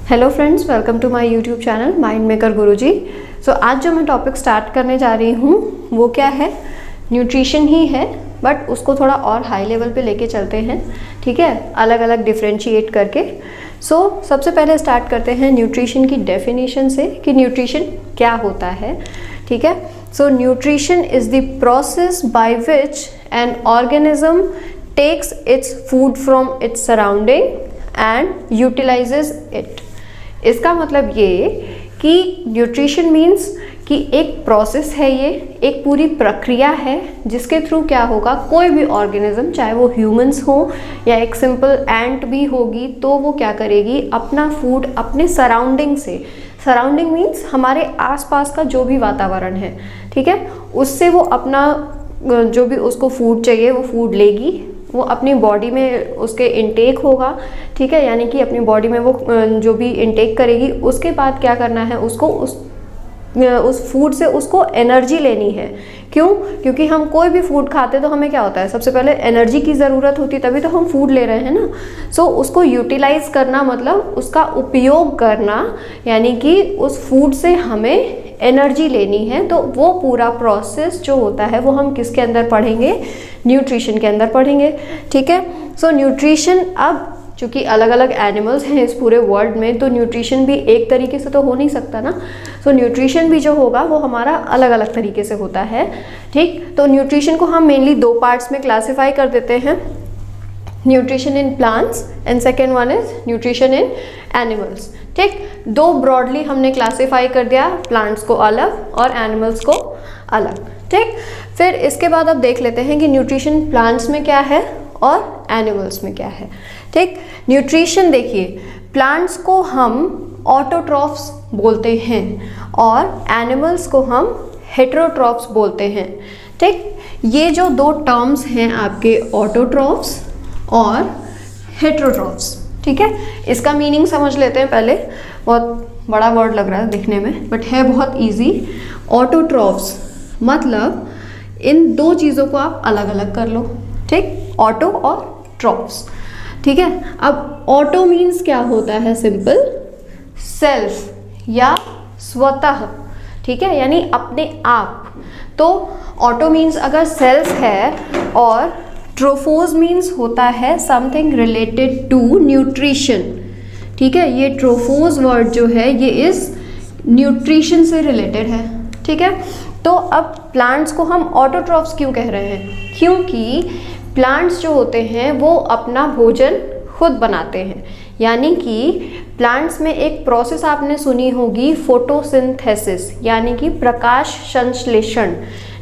Hello friends, welcome to my YouTube channel mind maker Guruji. So आज जो मैं topic start करने जा रही हूँ वो क्या है, न्यूट्रिशन ही है, बट उसको थोड़ा और हाई लेवल पे लेके चलते हैं। ठीक है, अलग अलग डिफ्रेंशिएट करके। सबसे पहले स्टार्ट करते हैं न्यूट्रिशन की डेफिनेशन से कि न्यूट्रिशन क्या होता है। ठीक है, so nutrition is the process by which an organism takes its food from its surrounding and utilises it. इसका मतलब ये कि न्यूट्रिशन मीन्स कि एक प्रोसेस है, ये एक पूरी प्रक्रिया है जिसके थ्रू क्या होगा, कोई भी ऑर्गेनिज्म, चाहे वो ह्यूमंस हो या एक सिंपल एंट भी होगी, तो वो क्या करेगी, अपना फूड अपने सराउंडिंग से, सराउंडिंग मीन्स हमारे आसपास का जो भी वातावरण है, ठीक है, उससे वो अपना जो भी उसको फूड चाहिए वो फूड लेगी, वो अपनी बॉडी में उसके इनटेक होगा। ठीक है, यानी कि अपनी बॉडी में वो जो भी इनटेक करेगी, उसके बाद क्या करना है, उसको उस फूड से उसको एनर्जी लेनी है। क्यों? क्योंकि हम कोई भी फूड खाते तो हमें क्या होता है, सबसे पहले एनर्जी की ज़रूरत होती, तभी तो हम फूड ले रहे हैं ना। उसको यूटिलाइज करना मतलब उसका उपयोग करना, यानी कि उस फूड से हमें एनर्जी लेनी है। तो वो पूरा प्रोसेस जो होता है वो हम किसके अंदर पढ़ेंगे, न्यूट्रिशन के अंदर पढ़ेंगे। ठीक है, न्यूट्रिशन, अब चूँकि अलग अलग एनिमल्स हैं इस पूरे वर्ल्ड में, तो न्यूट्रिशन भी एक तरीके से तो हो नहीं सकता ना। न्यूट्रिशन भी जो होगा वो हमारा अलग अलग तरीके से होता है। ठीक, तो न्यूट्रिशन को हम मेनली दो पार्ट्स में क्लासिफाई कर देते हैं, nutrition in plants and second one is nutrition in animals. ठीक, दो ब्रॉडली हमने क्लासिफाई कर दिया, प्लांट्स को अलग और एनिमल्स को अलग। ठीक, फिर इसके बाद अब देख लेते हैं कि न्यूट्रिशन प्लांट्स में क्या है और एनिमल्स में क्या है। ठीक, न्यूट्रिशन देखिए, प्लांट्स को हम ऑटोट्रॉफ्स बोलते हैं और एनिमल्स को हम हेटेरोट्रॉफ्स बोलते हैं। ठीक, ये जो दो टर्म्स हैं आपके, ऑटोट्रॉफ्स और हेटेरोट्रॉफ्स। ठीक है, इसका मीनिंग समझ लेते हैं पहले। बहुत बड़ा वर्ड लग रहा है दिखने में, बट है बहुत इजी। ऑटोट्रॉफ्स मतलब इन दो चीज़ों को आप अलग अलग कर लो। ठीक, ऑटो और ट्रॉफ्स। ठीक है, अब ऑटो मीन्स क्या होता है, सिंपल सेल्फ या स्वतः। ठीक है, यानी अपने आप। तो ऑटो मीन्स अगर सेल्फ है और ट्रोफोज मीन्स होता है समथिंग रिलेटेड टू न्यूट्रिशन। ठीक है, ये ट्रोफोज वर्ड जो है ये इस न्यूट्रिशन से रिलेटेड है। ठीक है, तो अब प्लांट्स को हम ऑटोट्रॉफ्स क्यों कह रहे हैं, क्योंकि प्लांट्स जो होते हैं वो अपना भोजन खुद बनाते हैं। यानी कि प्लांट्स में एक प्रोसेस आपने सुनी होगी, फोटोसिंथेसिस, यानी कि प्रकाश संश्लेषण।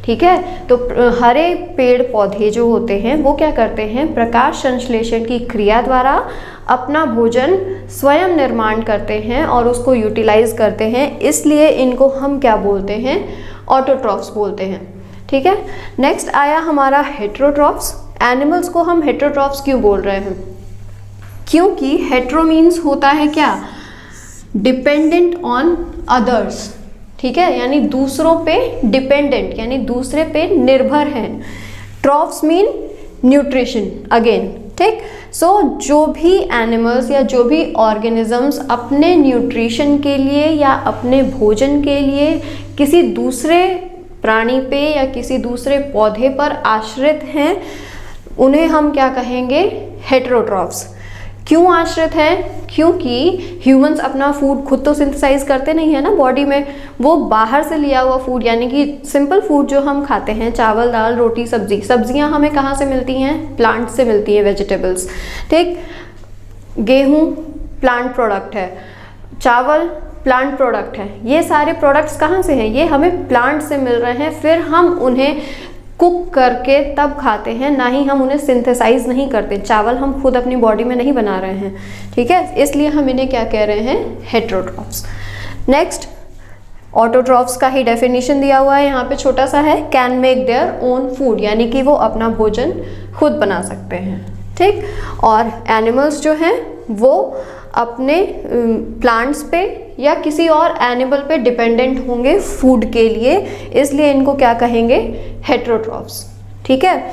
ठीक है, तो हरे पेड़ पौधे जो होते हैं वो क्या करते हैं, प्रकाश संश्लेषण की क्रिया द्वारा अपना भोजन स्वयं निर्माण करते हैं और उसको यूटिलाइज करते हैं। इसलिए इनको हम क्या बोलते हैं, ऑटोट्रॉफ्स बोलते हैं। ठीक है, नेक्स्ट आया हमारा हेटेरोट्रॉफ्स। एनिमल्स को हम हेटेरोट्रॉफ्स क्यों बोल रहे हैं, क्योंकि हेटेरो मीन्स होता है क्या, डिपेंडेंट ऑन अदर्स। ठीक है, यानी दूसरों पे डिपेंडेंट, यानी दूसरे पे निर्भर हैं। Troughs mean nutrition again. ठीक, जो भी एनिमल्स या जो भी ऑर्गेनिजम्स अपने न्यूट्रिशन के लिए या अपने भोजन के लिए किसी दूसरे प्राणी पे या किसी दूसरे पौधे पर आश्रित हैं, उन्हें हम क्या कहेंगे, हेटेरोट्रॉफ्स। क्यों आश्रित हैं, क्योंकि ह्यूमंस अपना फूड खुद तो सिंथेसाइज करते नहीं है ना बॉडी में, वो बाहर से लिया हुआ फूड, यानी कि सिंपल फूड जो हम खाते हैं, चावल दाल रोटी सब्जी, सब्जियां हमें कहाँ से मिलती हैं, प्लांट से मिलती हैं, वेजिटेबल्स। ठीक, गेहूं प्लांट प्रोडक्ट है, चावल प्लांट प्रोडक्ट है, ये सारे प्रोडक्ट्स कहाँ से हैं, ये हमें प्लांट से मिल रहे हैं। फिर हम उन्हें कुक करके तब खाते हैं, ना ही हम उन्हें सिंथेसाइज नहीं करते। चावल हम खुद अपनी बॉडी में नहीं बना रहे हैं। ठीक है, इसलिए हम इन्हें क्या कह रहे हैं, हेटेरोट्रॉफ्स। नेक्स्ट, ऑटोट्रॉफ्स का ही डेफिनेशन दिया हुआ है यहाँ पे, छोटा सा है, can make their own food, यानी कि वो अपना भोजन खुद बना सकते हैं। ठीक, और एनिमल्स जो हैं वो अपने प्लांट्स पे या किसी और एनिमल पे डिपेंडेंट होंगे फूड के लिए, इसलिए इनको क्या कहेंगे, हेटेरोट्रॉफ्स। ठीक है,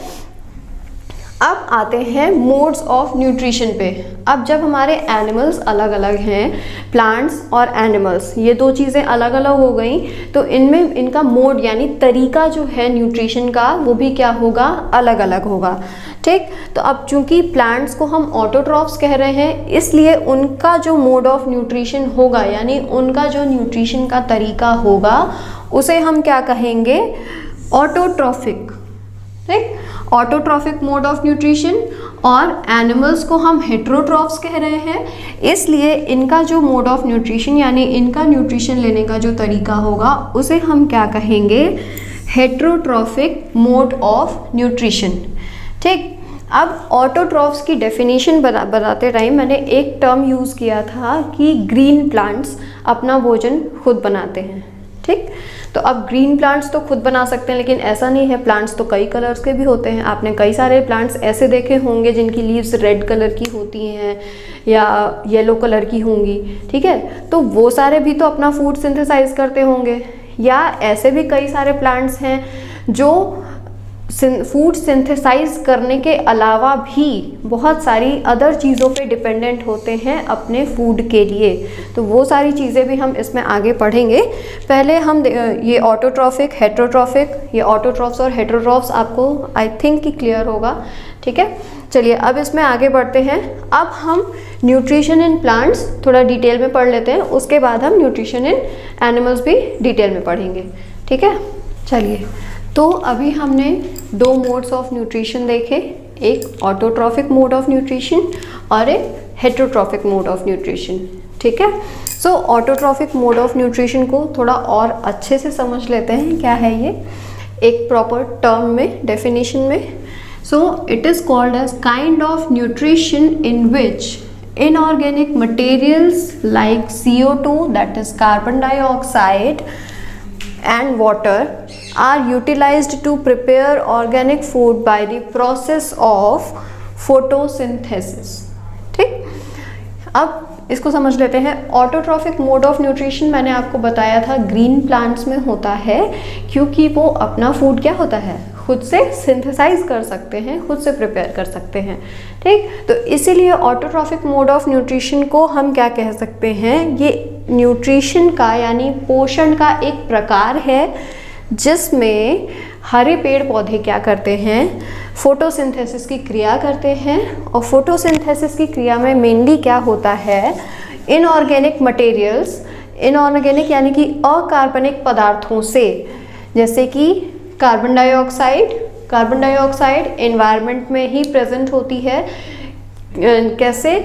अब आते हैं मोड्स ऑफ न्यूट्रिशन पे। अब जब हमारे एनिमल्स अलग अलग हैं, प्लांट्स और एनिमल्स, ये दो चीज़ें अलग अलग हो गई, तो इनमें इनका मोड यानी तरीका जो है न्यूट्रिशन का वो भी क्या होगा, अलग अलग होगा। ठीक, तो अब चूंकि प्लांट्स को हम ऑटोट्रॉफ्स कह रहे हैं, इसलिए उनका जो मोड ऑफ न्यूट्रिशन होगा यानी उनका जो न्यूट्रिशन का तरीका होगा उसे हम क्या कहेंगे, ऑटोट्रॉफिक। ठीक, ऑटोट्रॉफिक मोड ऑफ न्यूट्रिशन। और एनिमल्स को हम हेटेरोट्रॉफ्स कह रहे हैं, इसलिए इनका जो मोड ऑफ न्यूट्रिशन यानी इनका न्यूट्रिशन लेने का जो तरीका होगा उसे हम क्या कहेंगे, हेटेरोट्रॉफिक मोड ऑफ न्यूट्रिशन। ठीक, अब ऑटोट्रॉफ्स की डेफिनेशन बताते टाइम मैंने एक टर्म यूज़ किया था कि ग्रीन प्लांट्स अपना भोजन खुद बनाते हैं। ठीक, तो अब ग्रीन प्लांट्स तो खुद बना सकते हैं, लेकिन ऐसा नहीं है, प्लांट्स तो कई कलर्स के भी होते हैं। आपने कई सारे प्लांट्स ऐसे देखे होंगे जिनकी लीव्स रेड कलर की होती हैं या येलो कलर की होंगी। ठीक है, तो वो सारे भी तो अपना फूड सिंथेसाइज करते होंगे। या ऐसे भी कई सारे प्लांट्स हैं जो फूड सिंथेसाइज करने के अलावा भी बहुत सारी अदर चीज़ों पे डिपेंडेंट होते हैं अपने फूड के लिए। तो वो सारी चीज़ें भी हम इसमें आगे पढ़ेंगे। पहले हम ये ऑटोट्रॉफिक, हेटेरोट्रॉफिक, ये ऑटोट्रॉफ्स और हेटेरोट्रॉफ्स आपको आई थिंक कि क्लियर होगा। ठीक है, चलिए अब इसमें आगे बढ़ते हैं। अब हम न्यूट्रिशन इन प्लांट्स थोड़ा डिटेल में पढ़ लेते हैं, उसके बाद हम न्यूट्रिशन इन एनिमल्स भी डिटेल में पढ़ेंगे। ठीक है, चलिए, तो अभी हमने दो मोड्स ऑफ न्यूट्रिशन देखे, एक ऑटोट्रॉफिक मोड ऑफ न्यूट्रिशन और एक हेटेरोट्रॉफिक मोड ऑफ न्यूट्रिशन। ठीक है, सो ऑटोट्रॉफिक मोड ऑफ न्यूट्रिशन को थोड़ा और अच्छे से समझ लेते हैं, क्या है ये एक प्रॉपर टर्म में, डेफिनेशन में। So it is called as kind of nutrition in which inorganic materials like CO2, that is carbon dioxide, and water are utilized to prepare organic food by the process of photosynthesis। ठीक, अब इसको समझ लेते हैं। Autotrophic mode of nutrition मैंने आपको बताया था ग्रीन प्लांट्स में होता है, क्योंकि वो अपना फूड क्या होता है, खुद से सिंथेसाइज कर सकते हैं, खुद से प्रिपेयर कर सकते हैं। ठीक, तो इसीलिए ऑटोट्रॉफिक मोड ऑफ न्यूट्रिशन को हम क्या कह सकते हैं, ये न्यूट्रिशन का यानी पोषण का एक प्रकार है जिसमें हरे पेड़ पौधे क्या करते हैं, फोटोसिंथेसिस की क्रिया करते हैं। और फोटोसिंथेसिस की क्रिया में मेनली क्या होता है, इनऑर्गेनिक मटेरियल्स, इनऑर्गेनिक यानी कि अकार्बनिक पदार्थों से, जैसे कि कार्बन डाइऑक्साइड एनवायरनमेंट में ही प्रेजेंट होती है। कैसे,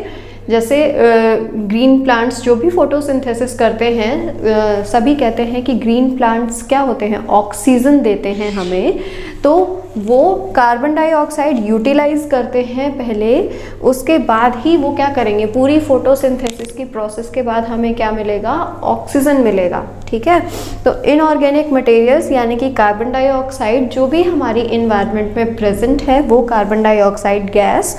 जैसे ग्रीन प्लांट्स जो भी फोटोसिंथेसिस करते हैं, सभी कहते हैं कि ग्रीन प्लांट्स क्या होते हैं, ऑक्सीजन देते हैं हमें, तो वो कार्बन डाइऑक्साइड यूटिलाइज करते हैं पहले, उसके बाद ही वो क्या करेंगे, पूरी फोटोसिंथेसिस की प्रोसेस के बाद हमें क्या मिलेगा, ऑक्सीजन मिलेगा। ठीक है, तो इनऑर्गेनिक मटेरियल्स यानी कि कार्बन डाइऑक्साइड जो भी हमारी इन्वायरमेंट में प्रेजेंट है, वो कार्बन डाइऑक्साइड गैस,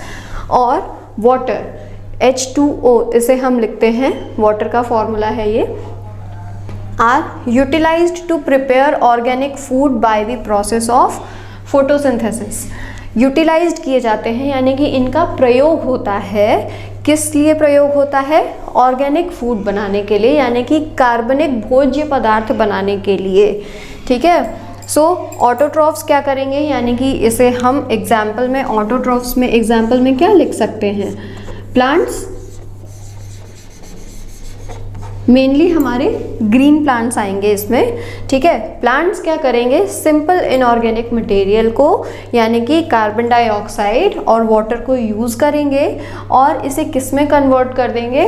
और वाटर H2O इसे हम लिखते हैं, वाटर का फॉर्मूला है ये, are utilised to prepare organic food by the process of photosynthesis. Utilised किए जाते हैं यानी कि इनका प्रयोग होता है, किस लिए प्रयोग होता है, ऑर्गेनिक फूड बनाने के लिए, यानी कि कार्बनिक भोज्य पदार्थ बनाने के लिए। ठीक है, सो ऑटोट्रॉफ्स क्या करेंगे, यानी कि इसे हम एग्जाम्पल में, ऑटोट्रॉफ्स में एग्जाम्पल में क्या लिख सकते हैं, प्लांट्स, मेनली हमारे ग्रीन प्लांट्स आएंगे इसमें। ठीक है, प्लांट्स क्या करेंगे, सिंपल इनऑर्गेनिक मटेरियल को यानी कि कार्बन डाइऑक्साइड और वाटर को यूज़ करेंगे और इसे किस में कन्वर्ट कर देंगे,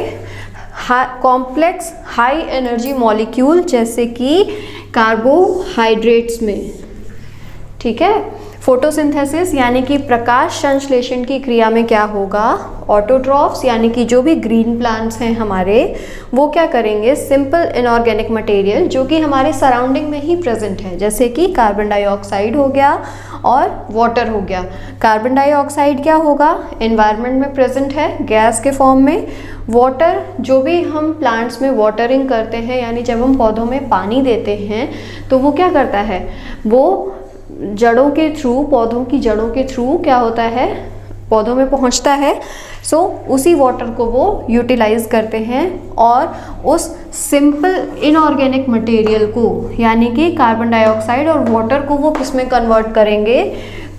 कॉम्प्लेक्स हाई एनर्जी मॉलिक्यूल जैसे कि कार्बोहाइड्रेट्स में। ठीक है, फोटोसिंथेसिस यानी कि प्रकाश संश्लेषण की क्रिया में क्या होगा, ऑटोट्रॉफ्स यानी कि जो भी ग्रीन प्लांट्स हैं हमारे, वो क्या करेंगे, सिंपल इनऑर्गेनिक मटेरियल जो कि हमारे सराउंडिंग में ही प्रेजेंट है, जैसे कि कार्बन डाइऑक्साइड हो गया और वाटर हो गया। कार्बन डाइऑक्साइड क्या होगा, एनवायरनमेंट में प्रेजेंट है गैस के फॉर्म में। वाटर, जो भी हम प्लांट्स में वाटरिंग करते हैं यानी जब हम पौधों में पानी देते हैं तो वो क्या करता है, वो जड़ों के थ्रू, पौधों की जड़ों के थ्रू क्या होता है, पौधों में पहुंचता है। सो उसी वाटर को वो यूटिलाइज करते हैं और उस सिंपल इनऑर्गेनिक मटेरियल को यानी कि कार्बन डाइऑक्साइड और वाटर को वो किस में कन्वर्ट करेंगे,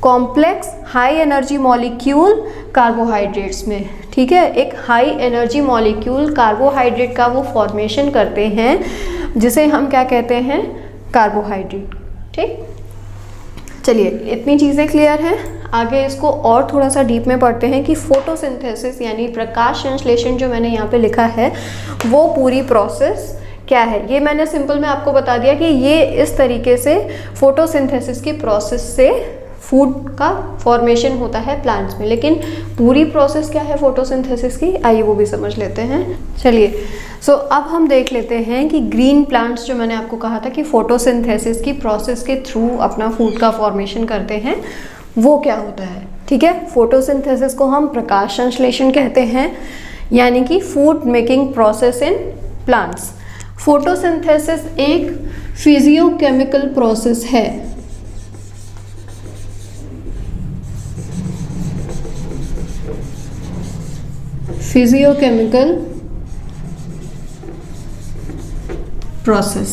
complex high energy molecule carbohydrates में। ठीक है, एक हाई एनर्जी मॉलिक्यूल कार्बोहाइड्रेट का वो फॉर्मेशन करते हैं जिसे हम क्या कहते हैं, कार्बोहाइड्रेट। ठीक, चलिए इतनी चीज़ें क्लियर हैं। आगे इसको और थोड़ा सा डीप में पढ़ते हैं कि फोटोसिंथेसिस यानी प्रकाश संश्लेषण जो मैंने यहाँ पे लिखा है वो पूरी प्रोसेस क्या है। ये मैंने सिंपल में आपको बता दिया कि ये इस तरीके से फोटोसिंथेसिस की प्रोसेस से फूड का फॉर्मेशन होता है प्लांट्स में, लेकिन पूरी प्रोसेस क्या है फोटोसिंथेसिस की, आइए वो भी समझ लेते हैं। चलिए सो अब हम देख लेते हैं कि ग्रीन प्लांट्स जो मैंने आपको कहा था कि फोटोसिंथेसिस की प्रोसेस के थ्रू अपना फूड का फॉर्मेशन करते हैं, वो क्या होता है। ठीक है, फोटोसिंथेसिस को हम प्रकाश संश्लेषण कहते हैं यानी कि food making process in plants. Photosynthesis एक फिजियोकेमिकल प्रोसेस है। फिजियोकेमिकल प्रोसेस,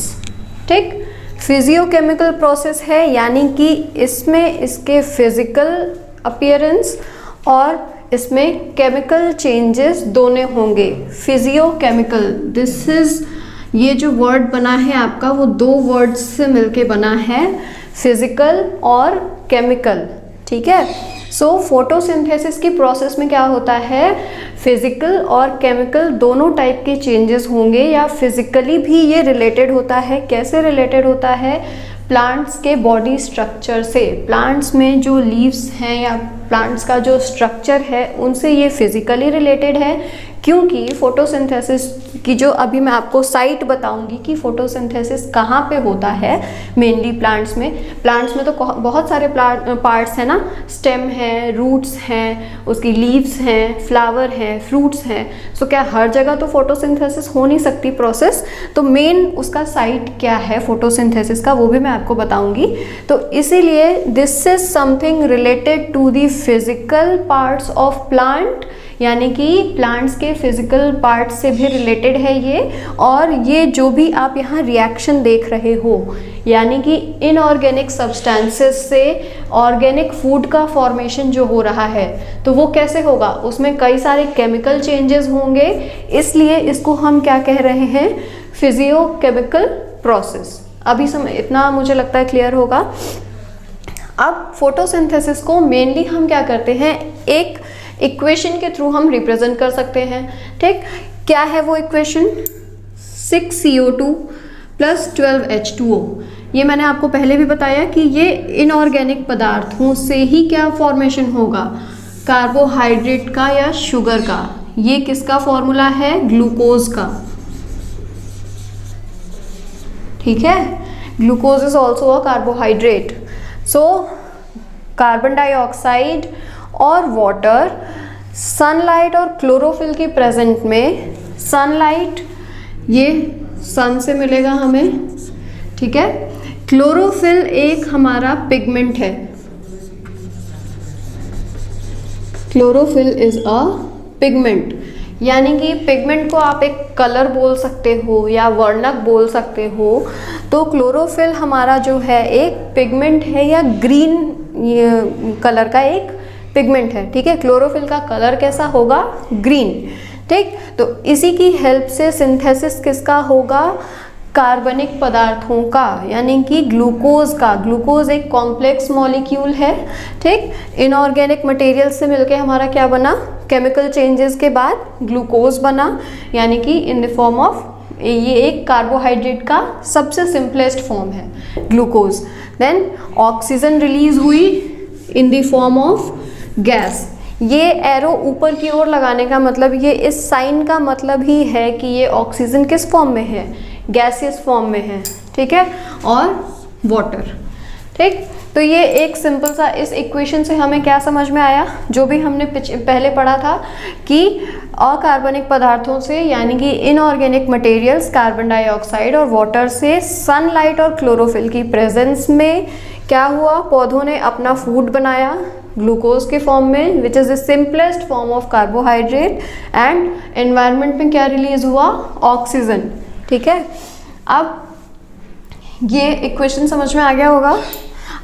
ठीक, फिजियोकेमिकल प्रोसेस है यानी कि इसमें इसके फिजिकल अपीयरेंस और इसमें केमिकल चेंजेस दोनों होंगे। फिजियोकेमिकल, दिस इज, ये जो वर्ड बना है आपका वो दो वर्ड्स से मिलके बना है, फिजिकल और केमिकल। ठीक है, सो फोटोसिंथेसिस की प्रोसेस में क्या होता है, फिजिकल और केमिकल दोनों टाइप के चेंजेस होंगे या फिजिकली भी ये रिलेटेड होता है। कैसे रिलेटेड होता है, प्लांट्स के बॉडी स्ट्रक्चर से। प्लांट्स में जो लीव्स हैं या प्लांट्स का जो स्ट्रक्चर है उनसे ये फिजिकली रिलेटेड है, क्योंकि फोटोसिंथेसिस की जो अभी मैं आपको साइट बताऊंगी कि फोटोसिंथेसिस कहाँ पे होता है मेनली प्लांट्स में तो बहुत सारे पार्ट्स हैं ना, स्टेम है, रूट्स हैं, उसकी लीव्स हैं, फ्लावर हैं, फ्रूट्स हैं। सो क्या हर जगह तो फोटोसिंथेसिस हो नहीं सकती प्रोसेस, तो मेन उसका साइट क्या है फोटोसिंथेसिस का वो भी मैं आपको बताऊंगी। तो इसीलिए this is something related to the physical parts of plant, यानी कि प्लांट्स के फिजिकल पार्ट से भी रिलेटेड है ये। और ये जो भी आप यहाँ रिएक्शन देख रहे हो यानी कि इनऑर्गेनिक सब्सटेंसेस से ऑर्गेनिक फूड का फॉर्मेशन जो हो रहा है तो वो कैसे होगा, उसमें कई सारे केमिकल चेंजेस होंगे, इसलिए इसको हम क्या कह रहे हैं, फिजियोकेमिकल प्रोसेस। अभी इतना मुझे लगता है क्लियर होगा। अब फोटोसिंथेसिस को मेनली हम क्या करते हैं, एक इक्वेशन के थ्रू हम रिप्रेजेंट कर सकते हैं। ठीक, क्या है वो इक्वेशन, 6CO2 + 12H2O। ये मैंने आपको पहले भी बताया कि ये इनऑर्गेनिक पदार्थों से ही क्या फॉर्मेशन होगा, कार्बोहाइड्रेट का या शुगर का। ये किसका फॉर्मूला है, ग्लूकोज का। ठीक है, glucose is also a carbohydrate. So carbon dioxide और वाटर सनलाइट और क्लोरोफिल की प्रेजेंट में, सनलाइट ये सन से मिलेगा हमें, ठीक है, क्लोरोफिल एक हमारा पिगमेंट है, क्लोरोफिल इज अ पिगमेंट, यानी कि पिगमेंट को आप एक कलर बोल सकते हो या वर्णक बोल सकते हो। तो क्लोरोफिल हमारा जो है एक पिगमेंट है या ग्रीन कलर का एक पिगमेंट है। ठीक है, क्लोरोफिल का कलर कैसा होगा, ग्रीन। ठीक, तो इसी की हेल्प से सिंथेसिस किसका होगा, कार्बनिक पदार्थों का, यानी कि ग्लूकोज का। ग्लूकोज एक कॉम्प्लेक्स मॉलिक्यूल है। ठीक, इनऑर्गेनिक मटेरियल से मिलके हमारा क्या बना, केमिकल चेंजेस के बाद ग्लूकोज बना, यानी कि इन द फॉर्म ऑफ, ये एक कार्बोहाइड्रेट का सबसे सिंपलेस्ट फॉर्म है ग्लूकोज। देन ऑक्सीजन रिलीज हुई in the form of gas. ये एरो ऊपर की ओर लगाने का मतलब, ये इस साइन का मतलब ही है कि ये ऑक्सीजन किस फॉर्म में है, गैसियस फॉर्म में है। ठीक है, और वाटर। ठीक, तो ये एक सिंपल सा, इस इक्वेशन से हमें क्या समझ में आया, जो भी हमने पहले पढ़ा था कि अकार्बनिक पदार्थों से यानी कि इनऑर्गेनिक मटेरियल्स कार्बन डाइऑक्साइड और वाटर से सनलाइट और क्लोरोफिल की प्रेजेंस में क्या हुआ, पौधों ने अपना फूड बनाया, ग्लूकोज के फॉर्म में, which is the simplest form of carbohydrate, and environment में क्या रिलीज हुआ, ऑक्सीजन। ठीक है, अब ये इक्वेशन समझ में आ गया होगा।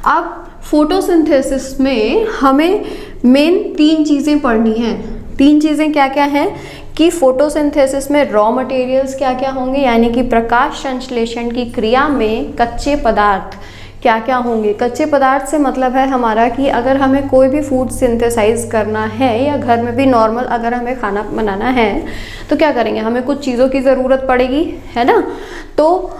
अब फोटोसिंथेसिस में हमें मेन 3 चीज़ें पढ़नी हैं। 3 चीज़ें क्या क्या हैं कि फोटोसिंथेसिस में रॉ मटेरियल्स क्या क्या होंगे, यानी कि प्रकाश संश्लेषण की क्रिया में कच्चे पदार्थ क्या क्या होंगे। कच्चे पदार्थ से मतलब है हमारा कि अगर हमें कोई भी फूड सिंथेसाइज करना है या घर में भी नॉर्मल अगर हमें खाना बनाना है तो क्या करेंगे, हमें कुछ चीज़ों की ज़रूरत पड़ेगी, है ना। तो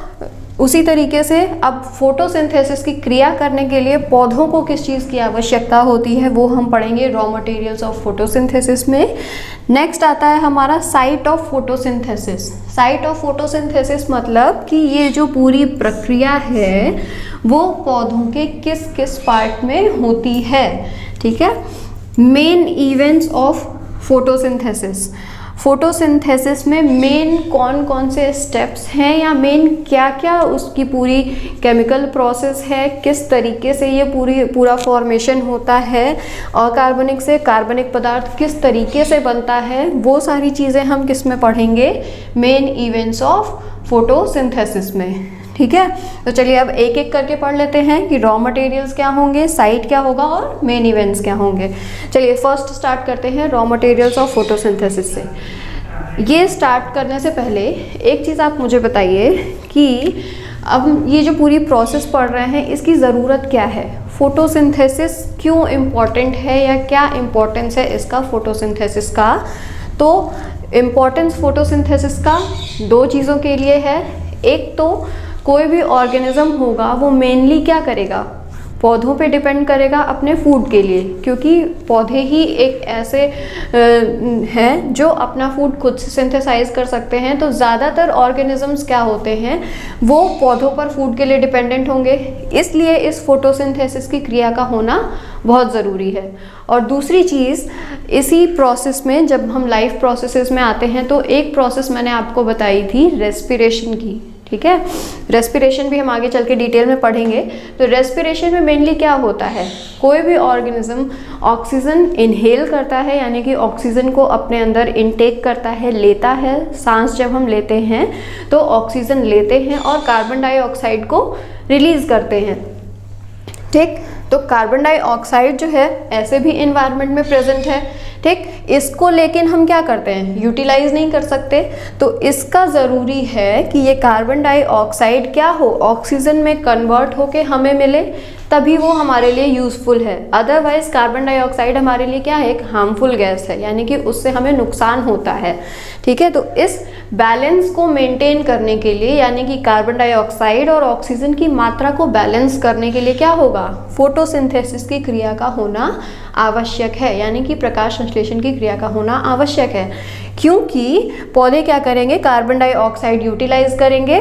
उसी तरीके से अब फोटोसिंथेसिस की क्रिया करने के लिए पौधों को किस चीज़ की आवश्यकता होती है वो हम पढ़ेंगे रॉ मटेरियल्स ऑफ फोटोसिंथेसिस में। नेक्स्ट आता है हमारा site of photosynthesis. Site of photosynthesis मतलब कि ये जो पूरी प्रक्रिया है वो पौधों के किस किस पार्ट में होती है। ठीक है, main events of photosynthesis. Photosynthesis में मेन कौन कौन से स्टेप्स हैं या मेन क्या क्या उसकी पूरी केमिकल प्रोसेस है, किस तरीके से ये पूरा फॉर्मेशन होता है, अकार्बनिक से कार्बनिक पदार्थ किस तरीके से बनता है, वो सारी चीज़ें हम किस में पढ़ेंगे, मेन इवेंट्स ऑफ फोटोसिंथेसिस में। ठीक है, तो चलिए अब एक एक करके पढ़ लेते हैं कि रॉ मटेरियल्स क्या होंगे, साइट क्या होगा और मेन इवेंट्स क्या होंगे। चलिए फर्स्ट स्टार्ट करते हैं रॉ मटेरियल्स ऑफ फोटोसिंथेसिस से। ये स्टार्ट करने से पहले एक चीज़ आप मुझे बताइए कि अब ये जो पूरी प्रोसेस पढ़ रहे हैं इसकी ज़रूरत क्या है, फोटोसिंथेसिस क्यों इम्पॉर्टेंट है या क्या इम्पोर्टेंस है इसका फोटोसिंथेसिस का। तो इम्पोर्टेंस फोटोसिंथेसिस का 2 चीज़ों के लिए है। एक तो कोई भी ऑर्गेनिज्म होगा वो मेनली क्या करेगा, पौधों पे डिपेंड करेगा अपने फूड के लिए, क्योंकि पौधे ही एक ऐसे हैं जो अपना फूड खुद से सिंथेसाइज कर सकते हैं। तो ज़्यादातर ऑर्गेनिजम्स क्या होते हैं वो पौधों पर फूड के लिए डिपेंडेंट होंगे, इसलिए इस फोटोसिंथेसिस की क्रिया का होना बहुत ज़रूरी है। और दूसरी चीज़, इसी प्रोसेस में जब हम लाइफ प्रोसेसेस में आते हैं तो एक प्रोसेस मैंने आपको बताई थी रेस्पिरेशन की। ठीक है, रेस्पिरेशन भी हम आगे चल के डिटेल में पढ़ेंगे। तो रेस्पिरेशन में मेनली क्या होता है, कोई भी ऑर्गेनिज्म ऑक्सीजन इनहेल करता है, यानी कि ऑक्सीजन को अपने अंदर इनटेक करता है, लेता है। सांस जब हम लेते हैं तो ऑक्सीजन लेते हैं और कार्बन डाइऑक्साइड को रिलीज करते हैं। ठीक, तो कार्बन डाइऑक्साइड जो है ऐसे भी इन्वायरमेंट में प्रेजेंट है। ठीक, इसको लेकिन हम क्या करते हैं, यूटिलाइज नहीं कर सकते। तो इसका ज़रूरी है कि ये कार्बन डाइऑक्साइड क्या हो, ऑक्सीजन में कन्वर्ट होके हमें मिले, तभी वो हमारे लिए यूज़फुल है। अदरवाइज कार्बन डाइऑक्साइड हमारे लिए क्या है, एक हार्मफुल गैस है, यानी कि उससे हमें नुकसान होता है। ठीक है, तो इस बैलेंस को मेंटेन करने के लिए, यानी कि कार्बन डाइऑक्साइड और ऑक्सीजन की मात्रा को बैलेंस करने के लिए क्या होगा, फोटोसिंथेसिस की क्रिया का होना आवश्यक है, यानी कि प्रकाश संश्लेषण की क्रिया का होना आवश्यक है। क्योंकि पौधे क्या करेंगे, कार्बन डाइऑक्साइड यूटिलाइज करेंगे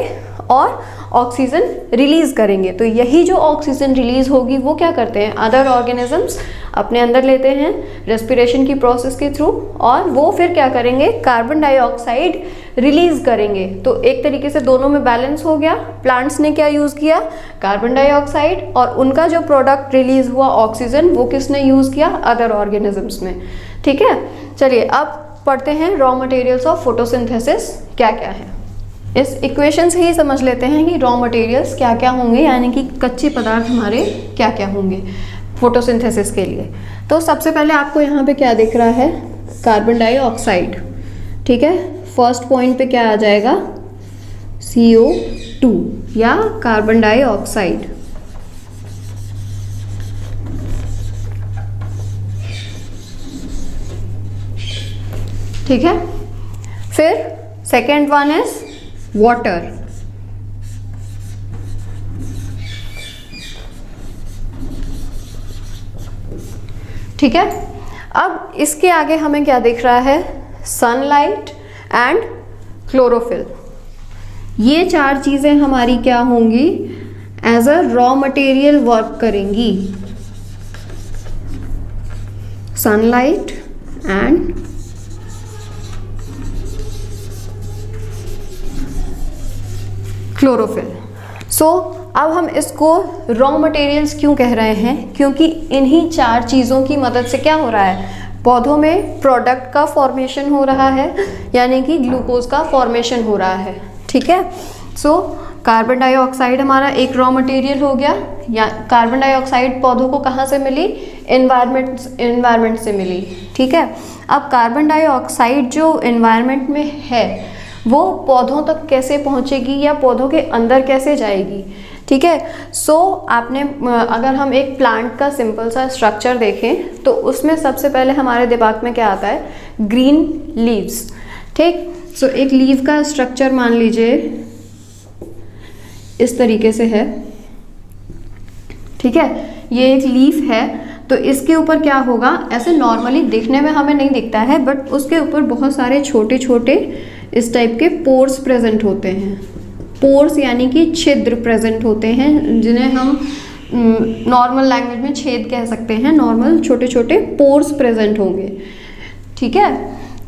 और ऑक्सीजन रिलीज करेंगे। तो यही जो ऑक्सीजन रिलीज होगी वो क्या करते हैं, अदर ऑर्गेनिजम्स अपने अंदर लेते हैं रेस्पिरेशन की प्रोसेस के थ्रू, और वो फिर क्या करेंगे, कार्बन डाइऑक्साइड रिलीज करेंगे। तो एक तरीके से दोनों में बैलेंस हो गया। प्लांट्स ने क्या यूज़ किया, कार्बन डाइऑक्साइड, और उनका जो प्रोडक्ट रिलीज हुआ ऑक्सीजन वो किसने यूज़ किया, अदर ऑर्गेनिजम्स में। ठीक है, चलिए अब पढ़ते हैं रॉ मटेरियल्स ऑफ फोटोसिंथेसिस क्या क्या है। इस इक्वेशन से ही समझ लेते हैं कि रॉ मटेरियल्स क्या क्या होंगे, यानी कि कच्चे पदार्थ हमारे क्या क्या होंगे फोटोसिंथेसिस के लिए। तो सबसे पहले आपको यहाँ पे क्या दिख रहा है, कार्बन डाइऑक्साइड। ठीक है, फर्स्ट पॉइंट पे क्या आ जाएगा, CO2 या कार्बन डाइऑक्साइड। ठीक है, फिर सेकेंड वन इज वाटर। ठीक है, अब इसके आगे हमें क्या दिख रहा है, सनलाइट एंड क्लोरोफिल। ये 4 चीजें हमारी क्या होंगी, as a raw material work करेंगी। Sunlight and chlorophyll. सो अब हम इसको रॉ मटेरियल्स क्यों कह रहे हैं, क्योंकि इन्हीं 4 चीज़ों की मदद से क्या हो रहा है, पौधों में प्रोडक्ट का फॉर्मेशन हो रहा है, यानी कि ग्लूकोज का फॉर्मेशन हो रहा है। ठीक है, सो कार्बन डाइऑक्साइड हमारा एक रॉ मटेरियल हो गया। या कार्बन डाइऑक्साइड पौधों को कहाँ से मिली, एनवायरनमेंट से मिली। ठीक है, अब कार्बन डाइऑक्साइड जो एनवायरनमेंट में है वो पौधों तक कैसे पहुँचेगी या पौधों के अंदर कैसे जाएगी। ठीक है, सो आपने अगर हम एक प्लांट का सिंपल सा स्ट्रक्चर देखें तो उसमें सबसे पहले हमारे दिमाग में क्या आता है, ग्रीन लीव्स। ठीक, सो एक लीव का स्ट्रक्चर मान लीजिए इस तरीके से है। ठीक है, ये एक लीफ है, तो इसके ऊपर क्या होगा, ऐसे नॉर्मली दिखने में हमें नहीं दिखता है, बट उसके ऊपर बहुत सारे छोटे छोटे इस टाइप के पोर्स प्रेजेंट होते हैं। पोर्स यानी कि छिद्र प्रेजेंट होते हैं, जिन्हें हम नॉर्मल लैंग्वेज में छेद कह सकते हैं। नॉर्मल छोटे छोटे पोर्स प्रेजेंट होंगे। ठीक है,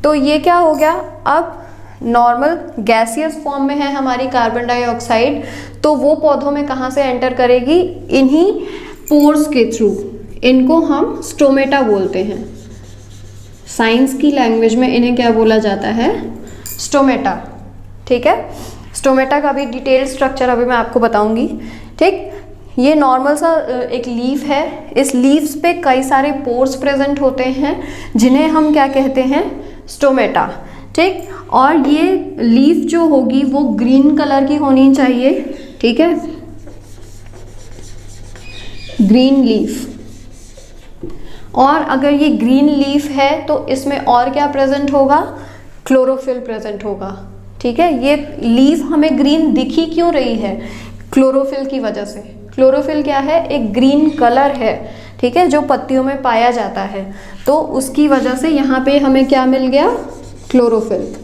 तो ये क्या हो गया, अब नॉर्मल गैसियस फॉर्म में है हमारी कार्बन डाइऑक्साइड, तो वो पौधों में कहाँ से एंटर करेगी, इन्हीं पोर्स के थ्रू। इनको हम स्टोमेटा बोलते हैं, साइंस की लैंग्वेज में इन्हें क्या बोला जाता है, स्टोमेटा। ठीक है, स्टोमेटा का भी डिटेल स्ट्रक्चर अभी मैं आपको बताऊंगी। ठीक, ये नॉर्मल सा एक लीफ है, इस लीव्स पे कई सारे पोर्स प्रेजेंट होते हैं जिन्हें हम क्या कहते हैं, स्टोमेटा। ठीक, और ये लीफ जो होगी वो ग्रीन कलर की होनी चाहिए। ठीक है, ग्रीन लीफ। और अगर ये ग्रीन लीफ है तो इसमें और क्या प्रेजेंट होगा, क्लोरोफिल प्रेजेंट होगा। ठीक है, ये लीफ हमें ग्रीन दिखी क्यों रही है, क्लोरोफिल की वजह से। क्लोरोफिल क्या है, एक ग्रीन कलर है। ठीक है, जो पत्तियों में पाया जाता है, तो उसकी वजह से यहाँ पे हमें क्या मिल गया, क्लोरोफिल।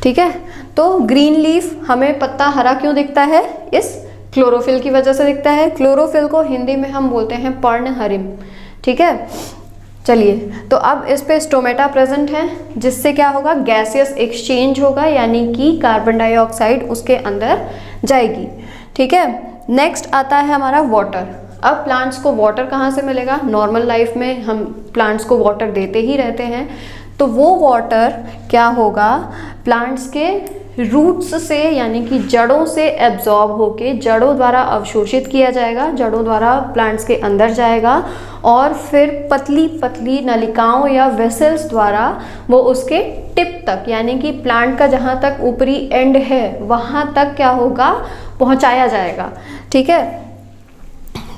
ठीक है, तो ग्रीन लीफ हमें पत्ता हरा क्यों दिखता है, इस क्लोरोफिल की वजह से दिखता है। क्लोरोफिल को हिंदी में हम बोलते हैं पर्णहरिम। ठीक है, चलिए, तो अब इस पे स्टोमेटा प्रेजेंट है, जिससे क्या होगा, गैसियस एक्सचेंज होगा, यानी कि कार्बन डाइऑक्साइड उसके अंदर जाएगी। ठीक है, नेक्स्ट आता है हमारा वाटर। अब प्लांट्स को वाटर कहाँ से मिलेगा, नॉर्मल लाइफ में हम प्लांट्स को वाटर देते ही रहते हैं, तो वो वाटर क्या होगा, प्लांट्स के रूट्स से यानी कि जड़ों से एब्जॉर्ब होके जड़ों द्वारा अवशोषित किया जाएगा, जड़ों द्वारा प्लांट्स के अंदर जाएगा, और फिर पतली पतली नलिकाओं या वेसल्स द्वारा वो उसके टिप तक, यानी कि प्लांट का जहाँ तक ऊपरी एंड है वहाँ तक क्या होगा, पहुँचाया जाएगा। ठीक है,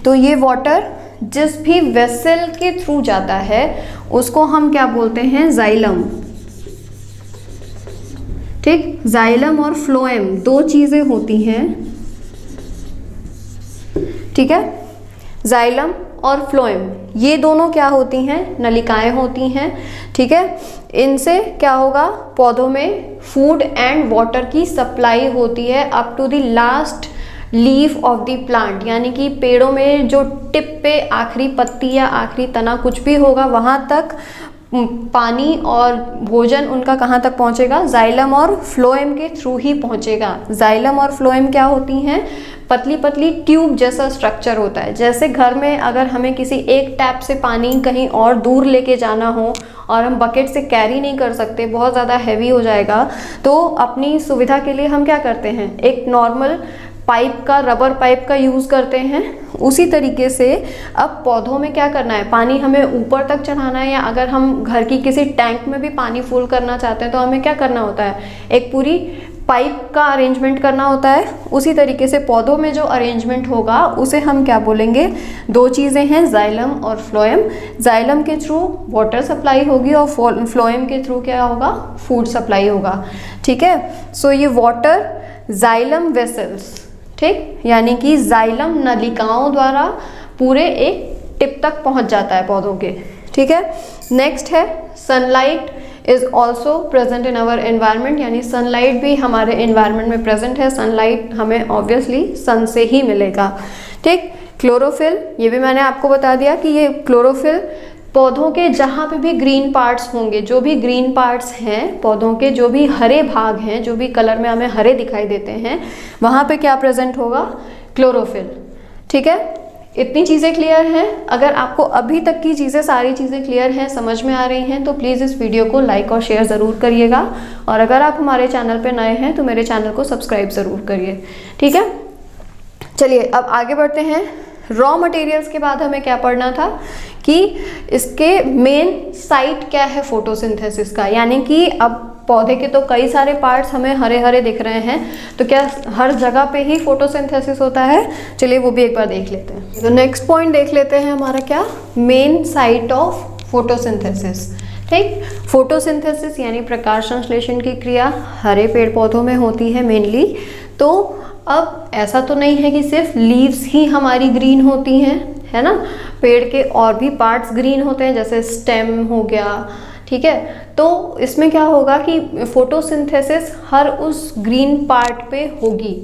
तो ये वाटर जिस भी वेसल के थ्रू जाता है उसको हम क्या बोलते हैं, जाइलम। ठीक, जाइलम और फ्लोएम 2 चीजें होती हैं। ठीक है, जाइलम और फ्लोएम ये दोनों क्या होती हैं, नलिकाएं होती हैं। ठीक है, इनसे क्या होगा, पौधों में फूड एंड वाटर की सप्लाई होती है up to the last leaf of the plant, यानी कि पेड़ों में जो टिप पे आखिरी पत्ती या आखिरी तना कुछ भी होगा वहाँ तक पानी और भोजन उनका कहाँ तक पहुँचेगा, जाइलम और फ्लोएम के थ्रू ही पहुँचेगा। जाइलम और फ्लोएम क्या होती हैं, पतली पतली ट्यूब जैसा स्ट्रक्चर होता है। जैसे घर में अगर हमें किसी एक टैप से पानी कहीं और दूर लेके जाना हो और हम बकेट से कैरी नहीं कर सकते, बहुत ज़्यादा हैवी हो जाएगा, तो अपनी सुविधा के लिए हम क्या करते हैं, एक नॉर्मल पाइप का, रबर पाइप का यूज़ करते हैं। उसी तरीके से अब पौधों में क्या करना है, पानी हमें ऊपर तक चढ़ाना है, या अगर हम घर की किसी टैंक में भी पानी फुल करना चाहते हैं तो हमें क्या करना होता है, एक पूरी पाइप का अरेंजमेंट करना होता है। उसी तरीके से पौधों में जो अरेंजमेंट होगा उसे हम क्या बोलेंगे, 2 चीज़ें हैं, जाइलम और फ्लोएम। जाइलम के थ्रू वाटर सप्लाई होगी और फ्लोएम के थ्रू क्या होगा, फूड सप्लाई होगा। ठीक है, सो ये वाटर जाइलम वेसल्स, ठीक, यानी कि जाइलम नलिकाओं द्वारा पूरे एक टिप तक पहुंच जाता है पौधों के। ठीक है, नेक्स्ट है sunlight is also present in our environment, यानी सनलाइट भी हमारे एनवायरनमेंट में प्रेजेंट है। सनलाइट हमें ऑब्वियसली सन से ही मिलेगा। ठीक, क्लोरोफिल, ये भी मैंने आपको बता दिया कि ये क्लोरोफिल पौधों के जहाँ पे भी ग्रीन पार्ट्स होंगे, जो भी ग्रीन पार्ट्स हैं पौधों के, जो भी हरे भाग हैं, जो भी कलर में हमें हरे दिखाई देते हैं, वहाँ पे क्या प्रेजेंट होगा? क्लोरोफिल। ठीक है, इतनी चीज़ें क्लियर हैं? अगर आपको अभी तक की चीज़ें, सारी चीज़ें क्लियर हैं, समझ में आ रही हैं, तो प्लीज़ इस वीडियो को लाइक और शेयर ज़रूर करिएगा। और अगर आप हमारे चैनल पे नए हैं तो मेरे चैनल को सब्सक्राइब ज़रूर करिए। ठीक है, चलिए अब आगे बढ़ते हैं। रॉ मटेरियल्स के बाद हमें क्या पढ़ना था कि इसके मेन साइट क्या है फोटोसिंथेसिस का, यानी कि अब पौधे के तो कई सारे पार्ट्स हमें हरे हरे दिख रहे हैं, तो क्या हर जगह पे ही फोटोसिंथेसिस होता है? चलिए वो भी एक बार देख लेते हैं। तो नेक्स्ट पॉइंट देख लेते हैं हमारा क्या, मेन साइट ऑफ फोटोसिंथेसिस। ठीक, फोटोसिंथेसिस यानी प्रकाश संश्लेषण की क्रिया हरे पेड़ पौधों में होती है मेनली। तो अब ऐसा तो नहीं है कि सिर्फ लीव्स ही हमारी ग्रीन होती हैं, है ना, पेड़ के और भी पार्ट्स ग्रीन होते हैं, जैसे स्टेम हो गया। ठीक है, तो इसमें क्या होगा कि फोटोसिंथेसिस हर उस ग्रीन पार्ट पे होगी।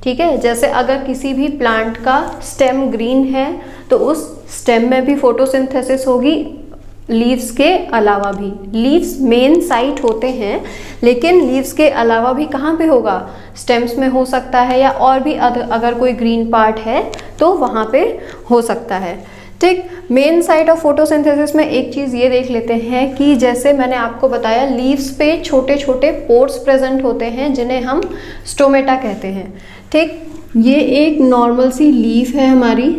ठीक है, जैसे अगर किसी भी प्लांट का स्टेम ग्रीन है तो उस स्टेम में भी फोटोसिंथेसिस होगी, लीव्स के अलावा भी। लीव्स मेन साइट होते हैं, लेकिन लीव्स के अलावा भी कहाँ पे होगा? स्टेम्स में हो सकता है, या और भी अगर कोई ग्रीन पार्ट है तो वहाँ पे हो सकता है। ठीक, मेन साइट ऑफ फोटोसिंथेसिस में एक चीज़ ये देख लेते हैं कि जैसे मैंने आपको बताया, लीव्स पे छोटे छोटे पोर्स प्रेजेंट होते हैं जिन्हें हम स्टोमेटा कहते हैं। ठीक, ये एक नॉर्मल सी लीफ है हमारी।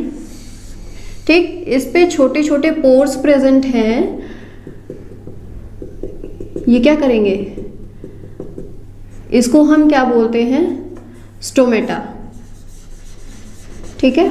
ठीक, इस पे छोटे छोटे पोर्स प्रेजेंट हैं। ये क्या करेंगे? इसको हम क्या बोलते हैं? स्टोमेटा। ठीक है,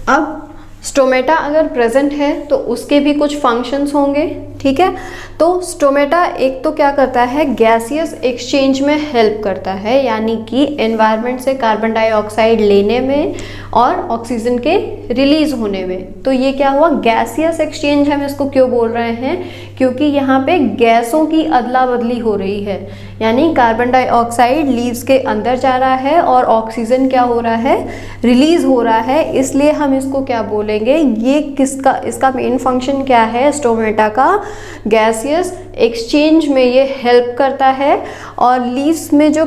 अब स्टोमेटा अगर प्रेजेंट है तो उसके भी कुछ फंक्शंस होंगे। ठीक है, तो स्टोमेटा एक तो क्या करता है, गैसियस एक्सचेंज में हेल्प करता है, यानी कि एनवायरनमेंट से कार्बन डाइऑक्साइड लेने में और ऑक्सीजन के रिलीज होने में। तो ये क्या हुआ, गैसियस एक्सचेंज। हम इसको क्यों बोल रहे हैं? क्योंकि यहाँ पे गैसों की अदला बदली हो रही है, यानी कार्बन डाइऑक्साइड लीव्स के अंदर जा रहा है और ऑक्सीजन क्या हो रहा है, रिलीज हो रहा है। इसलिए हम इसको क्या बोलेंगे, ये किसका, इसका मेन फंक्शन क्या है स्टोमेटा का? गैसियस एक्सचेंज में ये हेल्प करता है। और लीव्स में जो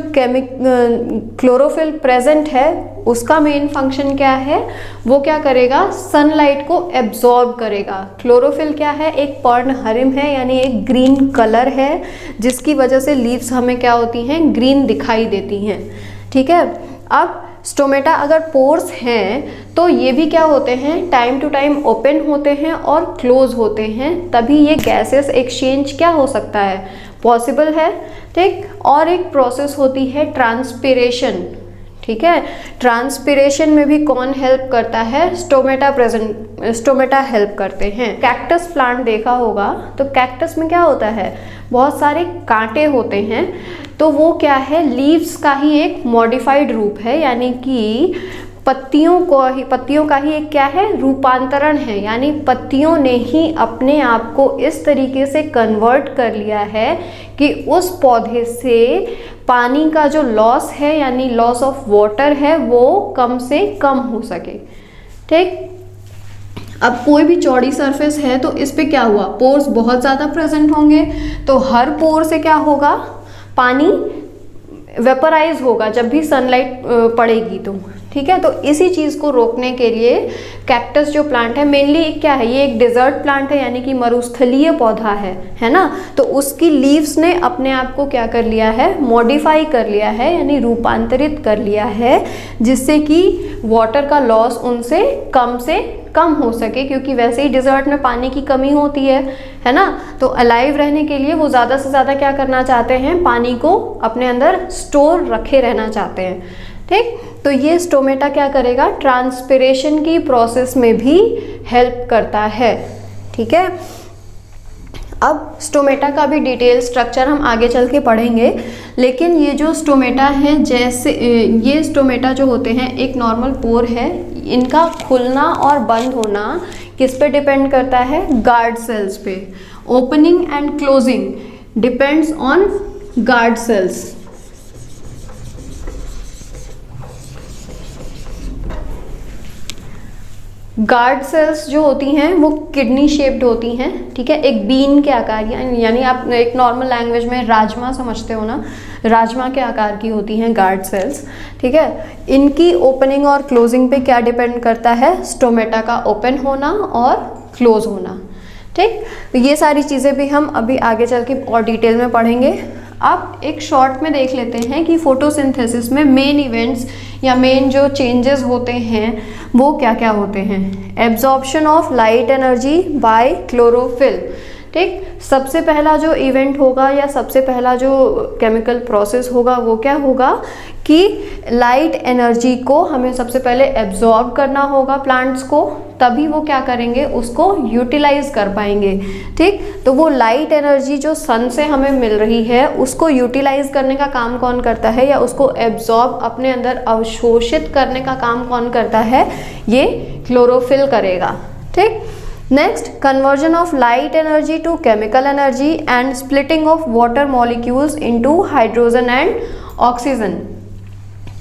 क्लोरोफिल प्रेजेंट है उसका मेन फंक्शन क्या है, वो क्या करेगा, सनलाइट को एब्जॉर्ब करेगा। क्लोरोफिल क्या है, एक पर्णहरिम है, यानी एक ग्रीन कलर है, जिसकी वजह से लीव्स हमें क्या होती हैं, ग्रीन दिखाई देती हैं। ठीक है, अब स्टोमेटा अगर पोर्स हैं तो ये भी क्या होते हैं, टाइम टू टाइम ओपन होते हैं और क्लोज होते हैं, तभी ये गैसेस एक्सचेंज क्या हो सकता है, पॉसिबल है। ठीक, और एक प्रोसेस होती है ट्रांसपिरेशन। ठीक है, ट्रांसपिरेशन में भी कौन हेल्प करता है, स्टोमेटा हेल्प करते हैं। कैक्टस प्लांट देखा होगा, तो कैक्टस में क्या होता है, बहुत सारे कांटे होते हैं, तो वो क्या है, लीव्स का ही एक मॉडिफाइड रूप है, यानी कि पत्तियों का ही एक क्या है, रूपांतरण है, यानी पत्तियों ने ही अपने आप को इस तरीके से कन्वर्ट कर लिया है कि उस पौधे से पानी का जो लॉस है, यानी लॉस ऑफ वाटर है, वो कम से कम हो सके। ठीक, अब कोई भी चौड़ी सरफेस है तो इस पे क्या हुआ, पोर्स बहुत ज़्यादा प्रेजेंट होंगे, तो हर पोर से क्या होगा, पानी वेपराइज होगा जब भी सनलाइट पड़ेगी तो। ठीक है, तो इसी चीज़ को रोकने के लिए कैक्टस जो प्लांट है, मेनली क्या है, ये एक डेजर्ट प्लांट है, यानी कि मरुस्थलीय पौधा है ना, तो उसकी लीव्स ने अपने आप को क्या कर लिया है, मॉडिफाई कर लिया है, यानी रूपांतरित कर लिया है, जिससे कि वाटर का लॉस उनसे कम हो सके, क्योंकि वैसे ही डिजर्ट में पानी की कमी होती है ना, तो अलाइव रहने के लिए वो ज़्यादा से ज़्यादा क्या करना चाहते हैं, पानी को अपने अंदर स्टोर रखे रहना चाहते हैं। ठीक, तो ये स्टोमेटा क्या करेगा, ट्रांसपिरेशन की प्रोसेस में भी हेल्प करता है। ठीक है, अब स्टोमेटा का भी डिटेल स्ट्रक्चर हम आगे चल के पढ़ेंगे, लेकिन ये जो स्टोमेटा है, जैसे ये स्टोमेटा जो होते हैं, एक नॉर्मल पोर है, इनका खुलना और बंद होना किस पे डिपेंड करता है, गार्ड सेल्स पे। Opening and closing depends on guard cells. Guard cells जो होती हैं वो किडनी शेप्ड होती हैं, ठीक है, एक बीन के आकार, यानी आप एक नॉर्मल लैंग्वेज में राजमा समझते हो ना, राजमा के आकार की होती हैं गार्ड सेल्स, ठीक है। इनकी ओपनिंग और क्लोजिंग पे क्या डिपेंड करता है, स्टोमेटा का ओपन होना और क्लोज होना, ठीक। तो ये सारी चीज़ें भी हम अभी आगे चल के और डिटेल में पढ़ेंगे। अब एक शॉर्ट में देख लेते हैं कि फोटोसिंथेसिस में मेन इवेंट्स या मेन जो चेंजेस होते हैं वो क्या क्या होते हैं। Absorption of light energy by chlorophyll, ठीक। सबसे पहला जो इवेंट होगा या सबसे पहला जो केमिकल प्रोसेस होगा वो क्या होगा कि लाइट एनर्जी को हमें सबसे पहले एब्जॉर्ब करना होगा प्लांट्स को, तभी वो क्या करेंगे, उसको यूटिलाइज कर पाएंगे, ठीक। तो वो लाइट एनर्जी जो सन से हमें मिल रही है उसको यूटिलाइज करने का काम कौन करता है, या उसको एब्जॉर्ब अपने अंदर अवशोषित करने का काम कौन करता है, ये क्लोरोफिल करेगा, ठीक। Next, conversion of light energy to chemical energy and splitting of water molecules into hydrogen and oxygen.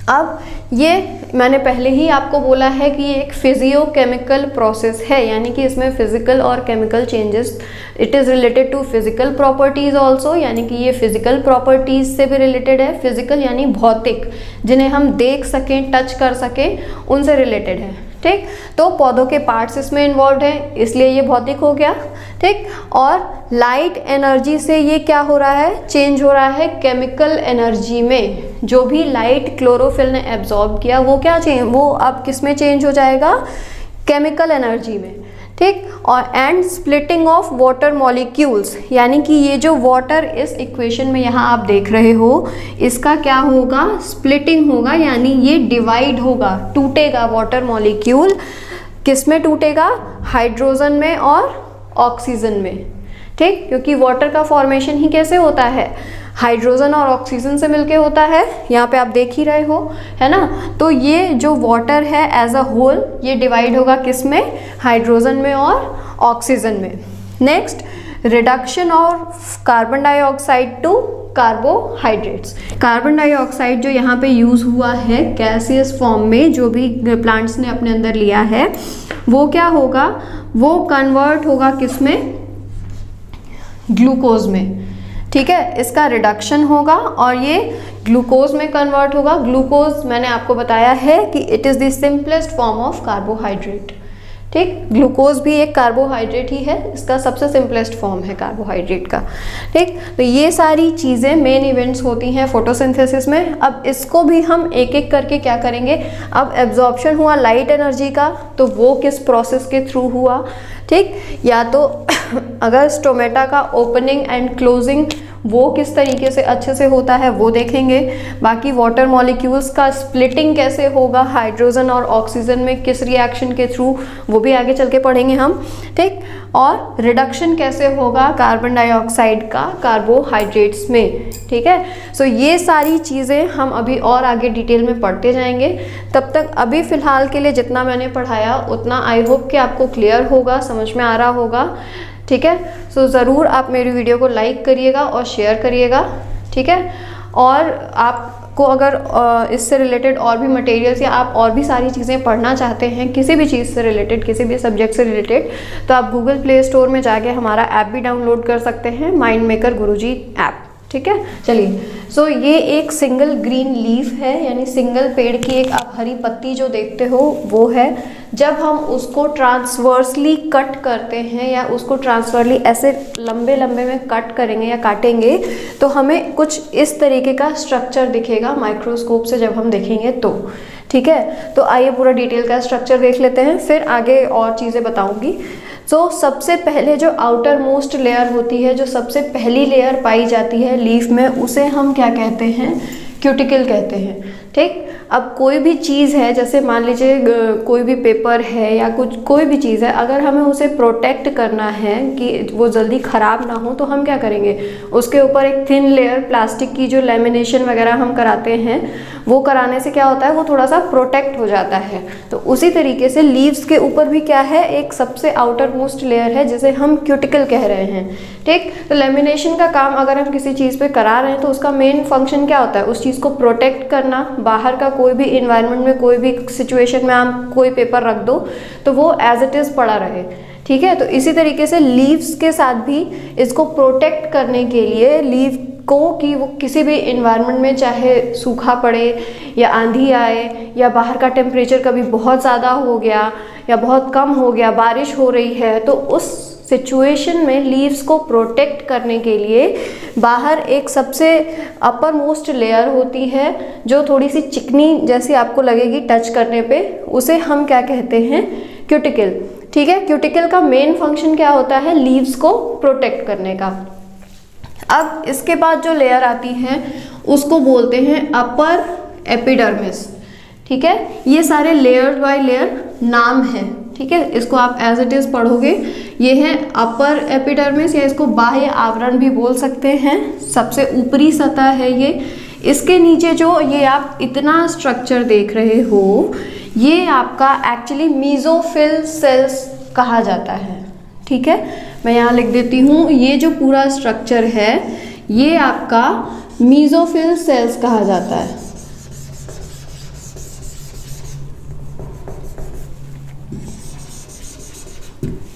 अब ये मैंने पहले ही आपको बोला है कि ये एक फिजियोकेमिकल प्रोसेस है, यानी कि इसमें फिजिकल और chemical changes, it is related to physical properties also, यानी कि ये फिजिकल प्रॉपर्टीज़ से भी रिलेटेड है। फिजिकल यानी भौतिक, जिन्हें हम देख सकें, टच कर सकें, उनसे रिलेटेड है, ठीक। तो पौधों के पार्ट्स इसमें इन्वॉल्व हैं, इसलिए ये भौतिक हो गया, ठीक। और लाइट एनर्जी से ये क्या हो रहा है, चेंज हो रहा है केमिकल एनर्जी में। जो भी लाइट क्लोरोफिल ने एब्जॉर्ब किया वो क्या चेंज, वो अब किस में चेंज हो जाएगा, केमिकल एनर्जी में, ठीक। और and splitting of water molecules, यानी कि ये जो वाटर इस इक्वेशन में यहाँ आप देख रहे हो, इसका क्या होगा, स्प्लिटिंग होगा, यानी ये डिवाइड होगा, टूटेगा वाटर मॉलिक्यूल। किस में टूटेगा, हाइड्रोजन में और ऑक्सीजन में, ठीक। क्योंकि वाटर का फॉर्मेशन ही कैसे होता है, हाइड्रोजन और ऑक्सीजन से मिलके होता है, यहाँ पे आप देख ही रहे हो, है ना। तो ये जो वाटर है एज अ होल, ये डिवाइड होगा किस में, हाइड्रोजन में और ऑक्सीजन में। Next, reduction of carbon dioxide to carbohydrates. Carbon dioxide जो यहाँ पे यूज़ हुआ है गैसियस फॉर्म में, जो भी प्लांट्स ने अपने अंदर लिया है, वो क्या होगा, वो कन्वर्ट होगा किस में, ग्लूकोज में, ठीक है। इसका रिडक्शन होगा और ये ग्लूकोज में कन्वर्ट होगा। ग्लूकोज मैंने आपको बताया है कि it is the simplest form of carbohydrate, ठीक। ग्लूकोज भी एक कार्बोहाइड्रेट ही है, इसका सबसे सिंपलेस्ट फॉर्म है कार्बोहाइड्रेट का, ठीक। तो ये सारी चीज़ें मेन इवेंट्स होती हैं फोटोसिंथेसिस में। अब इसको भी हम एक एक करके क्या करेंगे, अब एब्जॉर्प्शन हुआ लाइट एनर्जी का, तो वो किस प्रोसेस के थ्रू हुआ, ठीक। या तो अगर स्टोमेटा का ओपनिंग एंड क्लोजिंग वो किस तरीके से अच्छे से होता है वो देखेंगे। बाकी वाटर मॉलिक्यूल्स का स्प्लिटिंग कैसे होगा हाइड्रोजन और ऑक्सीजन में, किस रिएक्शन के थ्रू, वो भी आगे चल के पढ़ेंगे हम, ठीक। और रिडक्शन कैसे होगा कार्बन डाइऑक्साइड का कार्बोहाइड्रेट्स में, ठीक है। सो ये सारी चीज़ें हम अभी और आगे डिटेल में पढ़ते जाएंगे। तब तक अभी फ़िलहाल के लिए जितना मैंने पढ़ाया उतना आई होप कि आपको क्लियर होगा, समझ में आ रहा होगा, ठीक है। सो ज़रूर आप मेरी वीडियो को लाइक करिएगा और शेयर करिएगा, ठीक है। और आपको अगर इससे रिलेटेड और भी मटेरियल्स या आप और भी सारी चीज़ें पढ़ना चाहते हैं, किसी भी चीज़ से रिलेटेड, किसी भी सब्जेक्ट से रिलेटेड, तो आप गूगल प्ले स्टोर में जाके हमारा ऐप भी डाउनलोड कर सकते हैं, माइंड मेकर गुरुजी ऐप, ठीक है। चलिए, सो ये एक सिंगल ग्रीन लीफ है, यानी सिंगल पेड़ की एक आप हरी पत्ती जो देखते हो वो है। जब हम उसको ट्रांसवर्सली कट करते हैं या उसको ट्रांसवर्सली ऐसे लंबे लंबे में कट करेंगे या काटेंगे तो हमें कुछ इस तरीके का स्ट्रक्चर दिखेगा माइक्रोस्कोप से जब हम देखेंगे तो, ठीक है। तो आइए पूरा डिटेल का स्ट्रक्चर देख लेते हैं, फिर आगे और चीज़ें बताऊंगी। सो सबसे पहले जो आउटर मोस्ट लेयर होती है, जो सबसे पहली लेयर पाई जाती है लीफ में, उसे हम क्या कहते हैं, क्यूटिकल कहते हैं, ठीक। अब कोई भी चीज़ है, जैसे मान लीजिए कोई भी पेपर है या कुछ कोई भी चीज़ है, अगर हमें उसे प्रोटेक्ट करना है कि वो जल्दी ख़राब ना हो, तो हम क्या करेंगे, उसके ऊपर एक थिन लेयर प्लास्टिक की जो लेमिनेशन वगैरह हम कराते हैं, वो कराने से क्या होता है, वो थोड़ा सा प्रोटेक्ट हो जाता है। तो उसी तरीके से लीव्स के ऊपर भी क्या है, एक सबसे आउटर मोस्ट लेयर है जिसे हम क्यूटिकल कह रहे हैं, ठीक। तो लेमिनेशन का काम अगर हम किसी चीज़ पे करा रहे हैं तो उसका मेन फंक्शन क्या होता है, उस चीज़ को प्रोटेक्ट करना, बाहर का कोई भी इन्वायरमेंट में, कोई भी सिचुएशन में आप कोई पेपर रख दो तो वो एज इट इज़ पड़ा रहे, ठीक है। तो इसी तरीके से लीव्स के साथ भी इसको प्रोटेक्ट करने के लिए लीव को कि वो किसी भी इन्वायरमेंट में, चाहे सूखा पड़े या आंधी आए या बाहर का टेम्परेचर कभी बहुत ज़्यादा हो गया या बहुत कम हो गया, बारिश हो रही है, तो उस सिचुएशन में लीव्स को प्रोटेक्ट करने के लिए बाहर एक सबसे अपर मोस्ट लेयर होती है जो थोड़ी सी चिकनी जैसी आपको लगेगी टच करने पे, उसे हम क्या कहते हैं, क्यूटिकल, ठीक है। क्यूटिकल का मेन फंक्शन क्या होता है, लीव्स को प्रोटेक्ट करने का। अब इसके बाद जो लेयर आती है उसको बोलते हैं अपर एपिडर्मिस, ठीक है। ये सारे लेयर बाय लेयर नाम है, ठीक है, इसको आप एज इट इज पढ़ोगे। ये है अपर एपिडर्मिस या इसको बाह्य आवरण भी बोल सकते हैं, सबसे ऊपरी सतह है ये। इसके नीचे जो ये आप इतना स्ट्रक्चर देख रहे हो, ये आपका एक्चुअली मीजोफिल सेल्स कहा जाता है, ठीक है। मैं यहाँ लिख देती हूँ, ये जो पूरा स्ट्रक्चर है ये आपका मीजोफिल सेल्स कहा जाता है।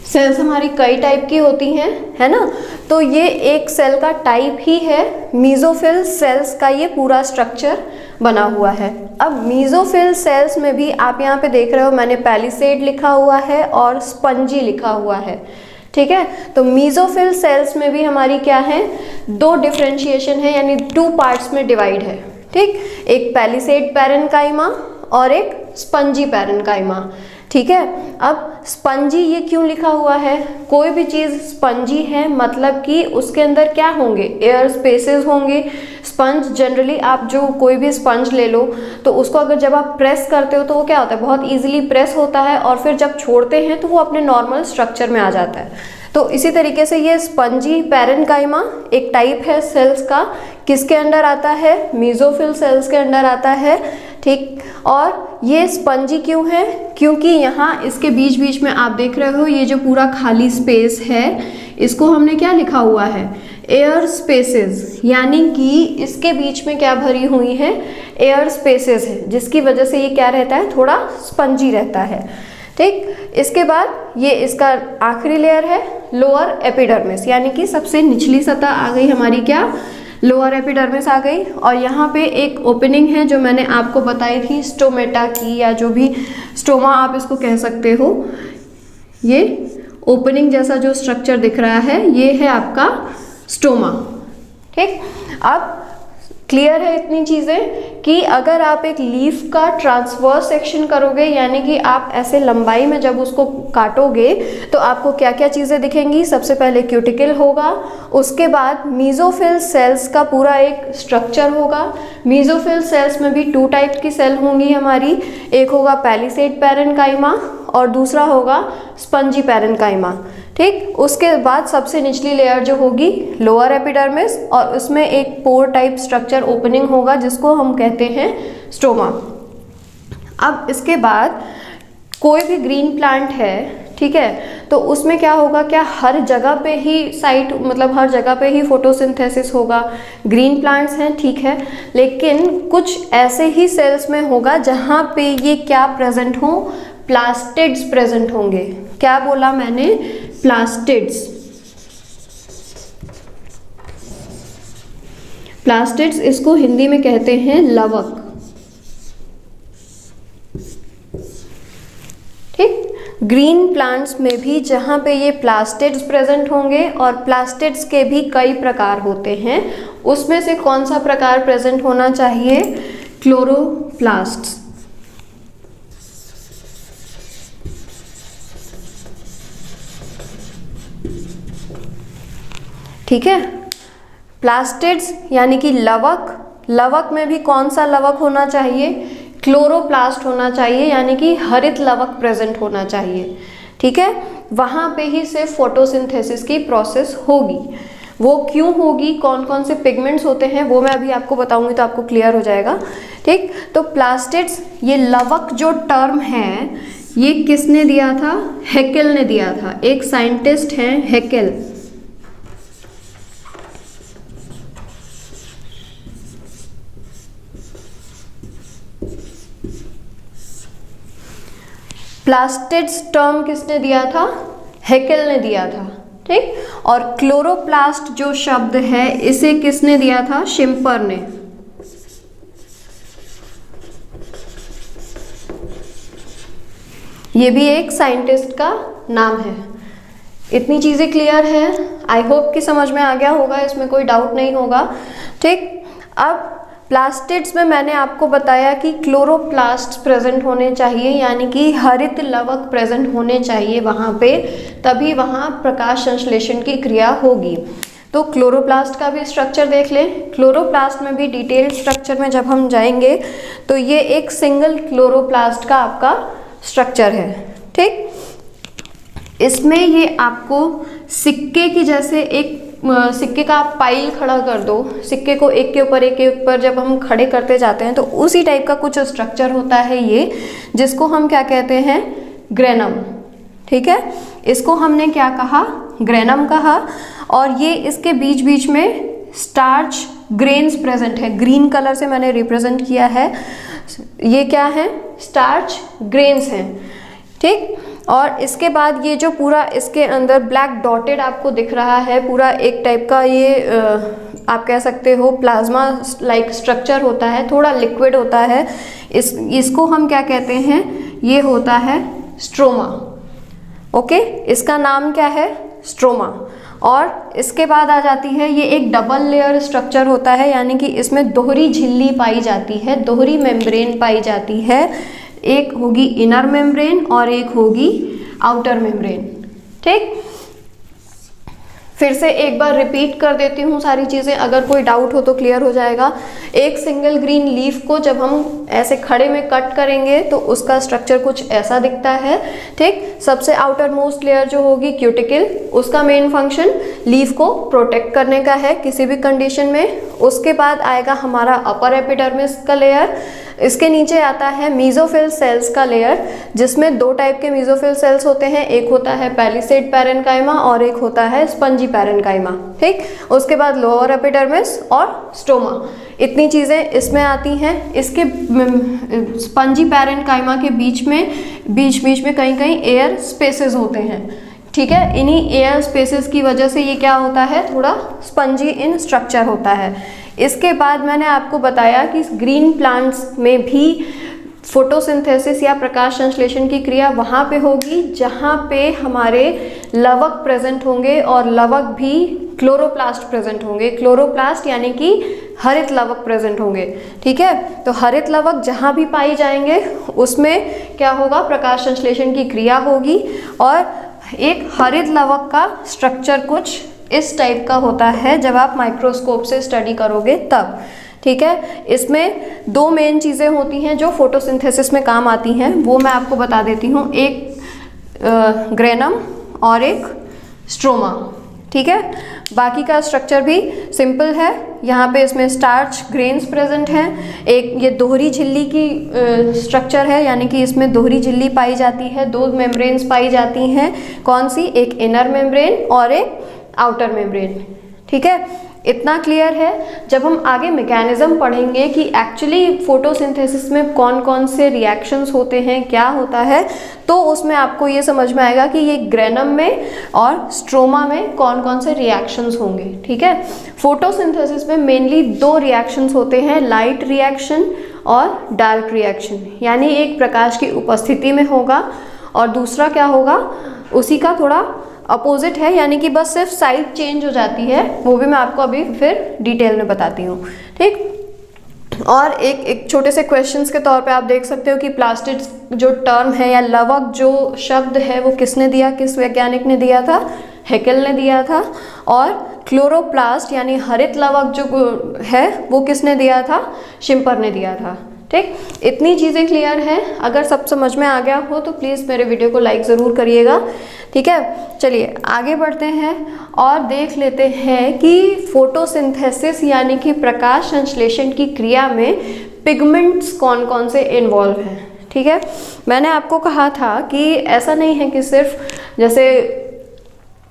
सेल्स हमारी कई टाइप की होती हैं, है ना, तो ये एक सेल का टाइप ही है। मीजोफिल सेल्स का ये पूरा स्ट्रक्चर बना हुआ है। अब मीजोफिल सेल्स में भी आप यहाँ पे देख रहे हो, मैंने पैलिसेड लिखा हुआ है और स्पंजी लिखा हुआ है, ठीक है। तो मीजोफिल सेल्स में भी हमारी क्या है, दो डिफरेंशिएशन है, यानी 2 पार्ट्स में डिवाइड है, ठीक। एक पैलिसेड पैरेन्काइमा और एक स्पंजी पैरेन्काइमा, ठीक है। अब स्पंजी ये क्यों लिखा हुआ है, कोई भी चीज़ स्पंजी है मतलब कि उसके अंदर क्या होंगे, एयर स्पेसेस होंगे। स्पंज जनरली आप जो कोई भी स्पंज ले लो तो उसको अगर जब आप प्रेस करते हो तो वो क्या होता है, बहुत इजीली प्रेस होता है और फिर जब छोड़ते हैं तो वो अपने नॉर्मल स्ट्रक्चर में आ जाता है। तो इसी तरीके से ये स्पंजी पैरेन्काइमा एक टाइप है सेल्स का, किसके अंडर आता है, मीजोफिल सेल्स के अंडर आता है, ठीक। और ये स्पंजी क्यों है, क्योंकि यहाँ इसके बीच बीच में आप देख रहे हो ये जो पूरा खाली स्पेस है, इसको हमने क्या लिखा हुआ है, एयर स्पेसेस, यानी कि इसके बीच में क्या भरी हुई है, एयर स्पेसेस है, जिसकी वजह से ये क्या रहता है, थोड़ा स्पंजी रहता है, ठीक। इसके बाद ये इसका आखिरी लेयर है लोअर एपिडर्मिस, यानी कि सबसे निचली सतह आ गई हमारी, क्या, लोअर एपिडर्मिस आ गई। और यहाँ पे एक ओपनिंग है जो मैंने आपको बताई थी स्टोमेटा की, या जो भी स्टोमा आप इसको कह सकते हो। ये ओपनिंग जैसा जो स्ट्रक्चर दिख रहा है ये है आपका स्टोमा, ठीक। अब क्लियर है इतनी चीज़ें कि अगर आप एक लीफ का ट्रांसवर्स सेक्शन करोगे, यानी कि आप ऐसे लंबाई में जब उसको काटोगे तो आपको क्या क्या चीज़ें दिखेंगी, सबसे पहले क्यूटिकल होगा, उसके बाद मीजोफिल सेल्स का पूरा एक स्ट्रक्चर होगा। मीजोफिल सेल्स में भी 2 टाइप की सेल होंगी हमारी, एक होगा पैलिसेड पैरेन्काइमा और दूसरा होगा स्पंजी पैरेन्काइमा, ठीक। उसके बाद सबसे निचली लेयर जो होगी लोअर एपिडर्मिस, और उसमें एक पोर टाइप स्ट्रक्चर ओपनिंग होगा जिसको हम कहते हैं स्टोमा। अब इसके बाद कोई भी ग्रीन प्लांट है, ठीक है, तो उसमें क्या होगा, क्या हर जगह पे ही साइट, मतलब हर जगह पे ही फोटोसिंथेसिस होगा। ग्रीन प्लांट्स हैं, ठीक है, लेकिन कुछ ऐसे ही सेल्स में होगा जहाँ पे ये क्या प्रेजेंट हो, प्लास्टिड्स प्रेजेंट होंगे। क्या बोला मैंने, प्लास्टिड्स। प्लास्टिड्स इसको हिंदी में कहते हैं लवक, ठीक। ग्रीन प्लांट्स में भी जहाँ पे ये प्लास्टिड्स प्रेजेंट होंगे, और प्लास्टिड्स के भी कई प्रकार होते हैं, उसमें से कौन सा प्रकार प्रेजेंट होना चाहिए, क्लोरोप्लास्ट्स, ठीक है। प्लास्टिड्स यानी कि लवक, लवक में भी कौन सा लवक होना चाहिए, क्लोरोप्लास्ट होना चाहिए, यानी कि हरित लवक प्रेजेंट होना चाहिए, ठीक है। वहाँ पे ही सिर्फ फोटोसिंथेसिस की प्रोसेस होगी। वो क्यों होगी, कौन कौन से पिगमेंट्स होते हैं वो मैं अभी आपको बताऊंगी तो आपको क्लियर हो जाएगा, ठीक। तो प्लास्टिड्स, ये लवक जो टर्म है ये किसने दिया था, हैकेल ने दिया था, एक साइंटिस्ट हैं हैकेल। प्लास्टिड्स टर्म किसने दिया था? हैकेल ने दिया था, ठीक। और क्लोरोप्लास्ट जो शब्द है इसे किसने दिया था? शिम्पर ने। ये भी एक साइंटिस्ट का नाम है। इतनी चीजें क्लियर है, आई होप कि समझ में आ गया होगा, इसमें कोई डाउट नहीं होगा, ठीक। अब प्लास्टिड्स में मैंने आपको बताया कि क्लोरोप्लास्ट प्रेजेंट होने चाहिए, यानी कि हरित लवक प्रेजेंट होने चाहिए वहाँ पे, तभी वहाँ प्रकाश संश्लेषण की क्रिया होगी। तो क्लोरोप्लास्ट का भी स्ट्रक्चर देख लें। क्लोरोप्लास्ट में भी डिटेल्ड स्ट्रक्चर में जब हम जाएंगे तो ये एक सिंगल क्लोरोप्लास्ट का आपका स्ट्रक्चर है, ठीक। इसमें ये आपको सिक्के की जैसे एक सिक्के का आप पाइल खड़ा कर दो, सिक्के को एक के ऊपर जब हम खड़े करते जाते हैं तो उसी टाइप का कुछ स्ट्रक्चर होता है ये, जिसको हम क्या कहते हैं? ग्रेनम, ठीक है। इसको हमने क्या कहा? ग्रेनम कहा। और ये इसके बीच बीच में स्टार्च ग्रेन्स प्रेजेंट है, ग्रीन कलर से मैंने रिप्रेजेंट किया है। ये क्या है? स्टार्च ग्रेन्स हैं, ठीक। और इसके बाद ये जो पूरा इसके अंदर ब्लैक डॉटेड आपको दिख रहा है, पूरा एक टाइप का ये आप कह सकते हो प्लाज्मा लाइक स्ट्रक्चर होता है, थोड़ा लिक्विड होता है। इसको हम क्या कहते हैं? ये होता है स्ट्रोमा, ओके। इसका नाम क्या है? स्ट्रोमा। और इसके बाद आ जाती है, ये एक डबल लेयर स्ट्रक्चर होता है, यानी कि इसमें दोहरी झिल्ली पाई जाती है, दोहरी मेम्ब्रेन पाई जाती है। एक होगी इनर मेम्ब्रेन और एक होगी आउटर मेम्ब्रेन, ठीक। फिर से एक बार रिपीट कर देती हूँ सारी चीज़ें, अगर कोई डाउट हो तो क्लियर हो जाएगा। एक सिंगल ग्रीन लीफ को जब हम ऐसे खड़े में कट करेंगे तो उसका स्ट्रक्चर कुछ ऐसा दिखता है, ठीक। सबसे आउटर मोस्ट लेयर जो होगी क्यूटिकल, उसका मेन फंक्शन लीफ को प्रोटेक्ट करने का है किसी भी कंडीशन में। उसके बाद आएगा हमारा अपर एपिडर्मिस का लेयर। इसके नीचे आता है मीजोफिल सेल्स का लेयर, जिसमें दो टाइप के मीजोफिल सेल्स होते हैं, एक होता है पैलिसेड पैरेन्काइमा और एक होता है स्पंजी पैरेन्काइमा, ठीक। उसके बाद लोअर एपिडर्मिस और स्टोमा, इतनी चीज़ें इसमें आती हैं। इसके स्पंजी पैरेन्काइमा के बीच में कहीं कहीं एयर स्पेसेस होते हैं, ठीक है। इन्हीं एयर स्पेसेस की वजह से ये क्या होता है? थोड़ा स्पंजी इन स्ट्रक्चर होता है। इसके बाद मैंने आपको बताया कि ग्रीन प्लांट्स में भी फोटोसिंथेसिस या प्रकाश संश्लेषण की क्रिया वहाँ पे होगी जहाँ पे हमारे लवक प्रेजेंट होंगे, और लवक भी क्लोरोप्लास्ट प्रेजेंट होंगे। क्लोरोप्लास्ट यानी कि हरित लवक प्रेजेंट होंगे, ठीक है। तो हरित लवक जहाँ भी पाई जाएंगे उसमें क्या होगा? प्रकाश संश्लेषण की क्रिया होगी। और एक हरित लवक का स्ट्रक्चर कुछ इस टाइप का होता है जब आप माइक्रोस्कोप से स्टडी करोगे तब, ठीक है। इसमें दो मेन चीज़ें होती हैं जो फोटोसिंथेसिस में काम आती हैं, वो मैं आपको बता देती हूँ। एक ग्रेनम और एक स्ट्रोमा, ठीक है। बाकी का स्ट्रक्चर भी सिंपल है। यहाँ पे इसमें स्टार्च ग्रेन्स प्रेजेंट हैं। एक ये दोहरी झिल्ली की स्ट्रक्चर है, यानी कि इसमें दोहरी झिल्ली पाई जाती है, दो मेम्ब्रेन्स पाई जाती हैं। कौन सी? एक इनर मेम्ब्रेन और एक आउटर मेम्ब्रेन, ठीक है। इतना क्लियर है। जब हम आगे मैकेनिज्म पढ़ेंगे कि एक्चुअली फोटोसिंथेसिस में कौन कौन से रिएक्शंस होते हैं, क्या होता है, तो उसमें आपको ये समझ में आएगा कि ये ग्रेनम में और स्ट्रोमा में कौन कौन से रिएक्शंस होंगे, ठीक है। फोटोसिंथेसिस में मेनली दो रिएक्शंस होते हैं, लाइट रिएक्शन और डार्क रिएक्शन, यानी एक प्रकाश की उपस्थिति में होगा और दूसरा क्या होगा? उसी का थोड़ा अपोजिट है, यानी कि बस सिर्फ साइड चेंज हो जाती है। वो भी मैं आपको अभी फिर डिटेल में बताती हूँ, ठीक। और एक छोटे से क्वेश्चंस के तौर पे आप देख सकते हो कि प्लास्टिड जो टर्म है या लवक जो शब्द है वो किसने दिया, किस वैज्ञानिक ने दिया था? हैकेल ने दिया था। और क्लोरोप्लास्ट यानी हरित लवक जो है वो किसने दिया था? शिम्पर ने दिया था, ठीक। इतनी चीज़ें क्लियर हैं। अगर सब समझ में आ गया हो तो प्लीज़ मेरे वीडियो को लाइक ज़रूर करिएगा, ठीक है। चलिए आगे बढ़ते हैं और देख लेते हैं कि फोटोसिंथेसिस यानी कि प्रकाश संश्लेषण की क्रिया में पिगमेंट्स कौन कौन से इन्वॉल्व हैं, ठीक है। मैंने आपको कहा था कि ऐसा नहीं है कि सिर्फ जैसे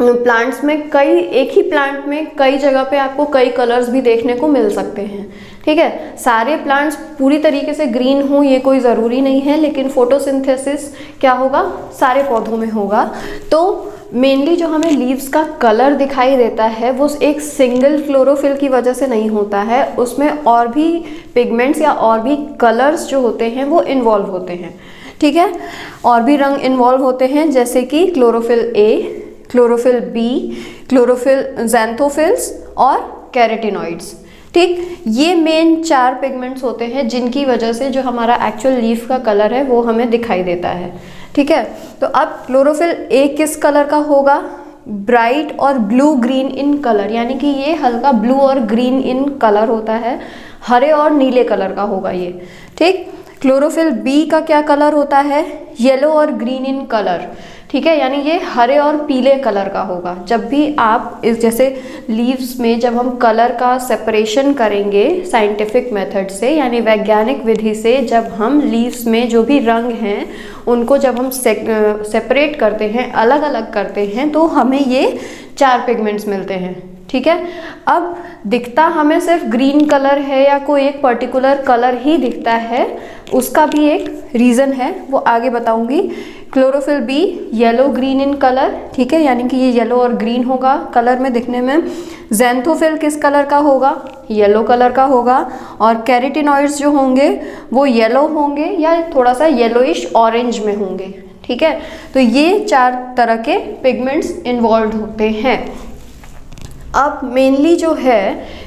प्लांट्स में एक ही प्लांट में कई जगह पे आपको कई कलर्स भी देखने को मिल सकते हैं, ठीक है, सारे प्लांट्स पूरी तरीके से ग्रीन हों ये कोई ज़रूरी नहीं है, लेकिन फोटोसिंथेसिस क्या होगा, सारे पौधों में होगा। तो मेनली जो हमें लीव्स का कलर दिखाई देता है वो एक सिंगल क्लोरोफिल की वजह से नहीं होता है, उसमें और भी पिगमेंट्स या और भी कलर्स जो होते हैं वो इन्वॉल्व होते हैं। ठीक है, और भी रंग इन्वॉल्व होते हैं, जैसे कि chlorophyll A, chlorophyll B, chlorophyll ज़ैंथोफिल्स और कैरोटीनॉइड्स। ठीक, ये मेन 4 पिगमेंट्स होते हैं जिनकी वजह से जो हमारा एक्चुअल लीफ का कलर है वो हमें दिखाई देता है। ठीक है, तो अब क्लोरोफिल ए किस कलर का होगा, ब्राइट और ब्लू ग्रीन इन कलर, यानी कि ये हल्का ब्लू और ग्रीन इन कलर होता है, हरे और नीले कलर का होगा ये। ठीक, क्लोरोफिल बी का क्या कलर होता है, येलो और ग्रीन इन कलर। ठीक है, यानी ये हरे और पीले कलर का होगा। जब भी आप इस जैसे लीव्स में जब हम कलर का सेपरेशन करेंगे साइंटिफिक मेथड से, यानी वैज्ञानिक विधि से, जब हम लीव्स में जो भी रंग हैं उनको जब हम सेपरेट करते हैं, अलग अलग करते हैं, तो हमें ये 4 पिगमेंट्स मिलते हैं। ठीक है, अब दिखता हमें सिर्फ ग्रीन कलर है या कोई एक पर्टिकुलर कलर ही दिखता है, उसका भी एक रीज़न है, वो आगे बताऊंगी। Chlorophyll B yellow green in colour, ठीक है, यानी कि ये येलो और ग्रीन होगा कलर में दिखने में। ज़ैंथोफिल किस कलर का होगा, येलो कलर का होगा। और कैरोटीनॉइड्स जो होंगे वो येलो होंगे या थोड़ा सा येलोइश ऑरेंज में होंगे। ठीक है, तो ये 4 तरह के पिगमेंट्स इन्वॉल्व होते हैं। अब मेनली जो है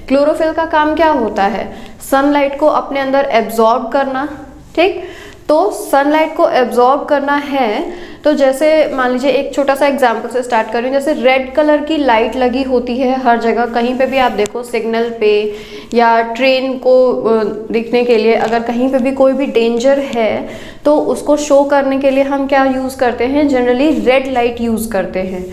क्लोरोफिल का काम क्या होता है, सनलाइट को अपने अंदर एब्जॉर्ब करना। ठीक, तो सनलाइट को एब्जॉर्ब करना है, तो जैसे मान लीजिए एक छोटा सा एग्जांपल से स्टार्ट कर रही हूँ। जैसे रेड कलर की लाइट लगी होती है हर जगह, कहीं पे भी आप देखो, सिग्नल पे या ट्रेन को दिखने के लिए, अगर कहीं पे भी कोई भी डेंजर है तो उसको शो करने के लिए हम क्या यूज़ करते हैं, जनरली रेड लाइट यूज़ करते हैं।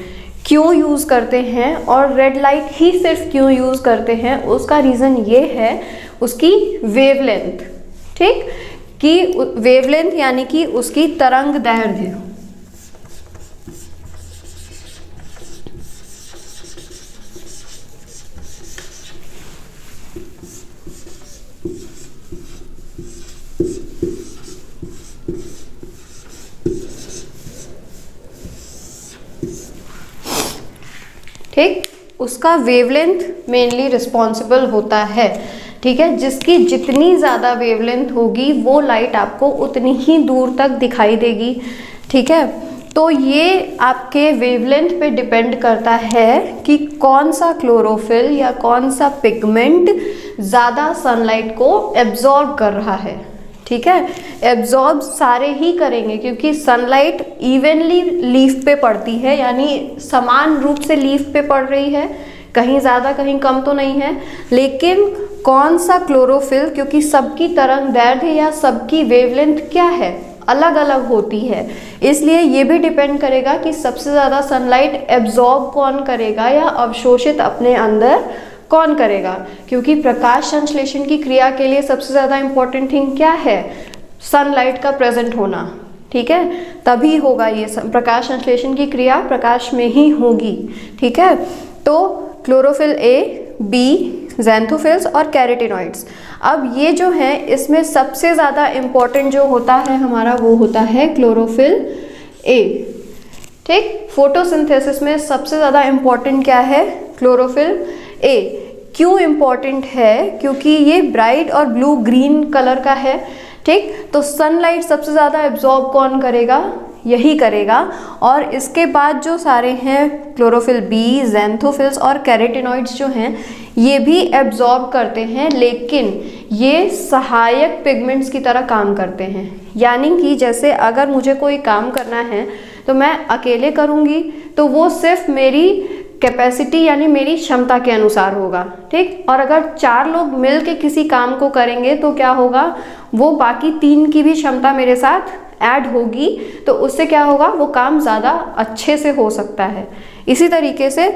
क्यों यूज़ करते हैं और रेड लाइट ही सिर्फ क्यों यूज़ करते हैं, उसका रीज़न ये है उसकी वेवलेंथ। ठीक, कि वेवलेंथ यानी कि उसकी तरंग दैर्ध्य। ठीक, उसका वेवलेंथ मेनली रिस्पॉन्सिबल होता है। ठीक है, जिसकी जितनी ज़्यादा वेवलेंथ होगी वो लाइट आपको उतनी ही दूर तक दिखाई देगी। ठीक है, तो ये आपके वेवलेंथ पे डिपेंड करता है कि कौन सा क्लोरोफिल या कौन सा पिगमेंट ज़्यादा सनलाइट को एब्जॉर्ब कर रहा है। ठीक है, एब्जॉर्ब सारे ही करेंगे क्योंकि सनलाइट इवनली लीफ पे पड़ती है, यानी समान रूप से लीफ पे पड़ रही है, कहीं ज़्यादा कहीं कम तो नहीं है। लेकिन कौन सा क्लोरोफिल, क्योंकि सबकी तरंग दैर्ध्य या सबकी वेवलेंथ क्या है, अलग अलग होती है, इसलिए ये भी डिपेंड करेगा कि सबसे ज़्यादा सनलाइट एब्जॉर्ब कौन करेगा या अवशोषित अपने अंदर कौन करेगा। क्योंकि प्रकाश संश्लेषण की क्रिया के लिए सबसे ज़्यादा इम्पोर्टेंट थिंग क्या है, सनलाइट का प्रेजेंट होना। ठीक है, तभी होगा ये प्रकाश संश्लेषण की क्रिया प्रकाश में ही होगी। ठीक है, तो क्लोरोफिल ए, बी, ज़ैंथोफिल्स और कैरोटीनॉइड्स। अब ये जो है इसमें सबसे ज़्यादा इम्पॉर्टेंट जो होता है हमारा वो होता है क्लोरोफिल ए। ठीक, फोटोसिंथेसिस में सबसे ज़्यादा इम्पॉर्टेंट क्या है, क्लोरोफिल ए। क्यों इम्पॉर्टेंट है, क्योंकि ये ब्राइट और ब्लू ग्रीन कलर का है। ठीक, तो सनलाइट सबसे ज़्यादा एब्जॉर्ब कौन करेगा, यही करेगा। और इसके बाद जो सारे हैं क्लोरोफिल बी, ज़ैंथोफिल्स और कैरोटीनॉइड्स जो हैं ये भी एब्जॉर्ब करते हैं, लेकिन ये सहायक पिगमेंट्स की तरह काम करते हैं। यानी कि जैसे अगर मुझे कोई काम करना है तो मैं अकेले करूँगी तो वो सिर्फ मेरी कैपेसिटी यानी मेरी क्षमता के अनुसार होगा। ठीक, और अगर 4 लोग मिल के किसी काम को करेंगे तो क्या होगा, वो बाकी 3 की भी क्षमता मेरे साथ ऐड होगी, तो उससे क्या होगा, वो काम ज़्यादा अच्छे से हो सकता है। इसी तरीके से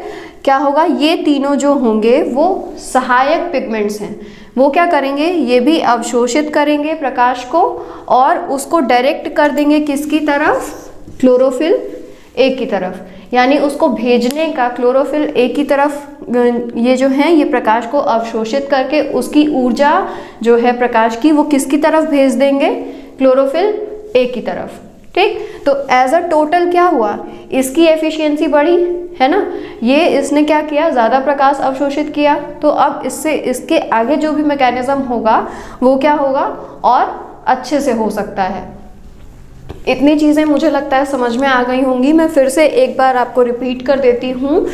क्या होगा, ये तीनों जो होंगे वो सहायक पिगमेंट्स हैं। वो क्या करेंगे, ये भी अवशोषित करेंगे प्रकाश को और उसको डायरेक्ट कर देंगे किसकी तरफ, क्लोरोफिल ए की तरफ। यानी उसको भेजने का, क्लोरोफिल ए की तरफ ये जो है ये प्रकाश को अवशोषित करके उसकी ऊर्जा जो है प्रकाश की वो किसकी तरफ भेज देंगे, क्लोरोफिल ए की तरफ। ठीक, तो एज अ टोटल क्या हुआ, इसकी एफिशिएंसी बढ़ी है ना, ये इसने क्या किया, ज़्यादा प्रकाश अवशोषित किया। तो अब इससे इसके आगे जो भी मैकेनिज्म होगा वो क्या होगा, और अच्छे से हो सकता है। इतनी चीज़ें मुझे लगता है समझ में आ गई होंगी। मैं फिर से एक बार आपको रिपीट कर देती हूँ।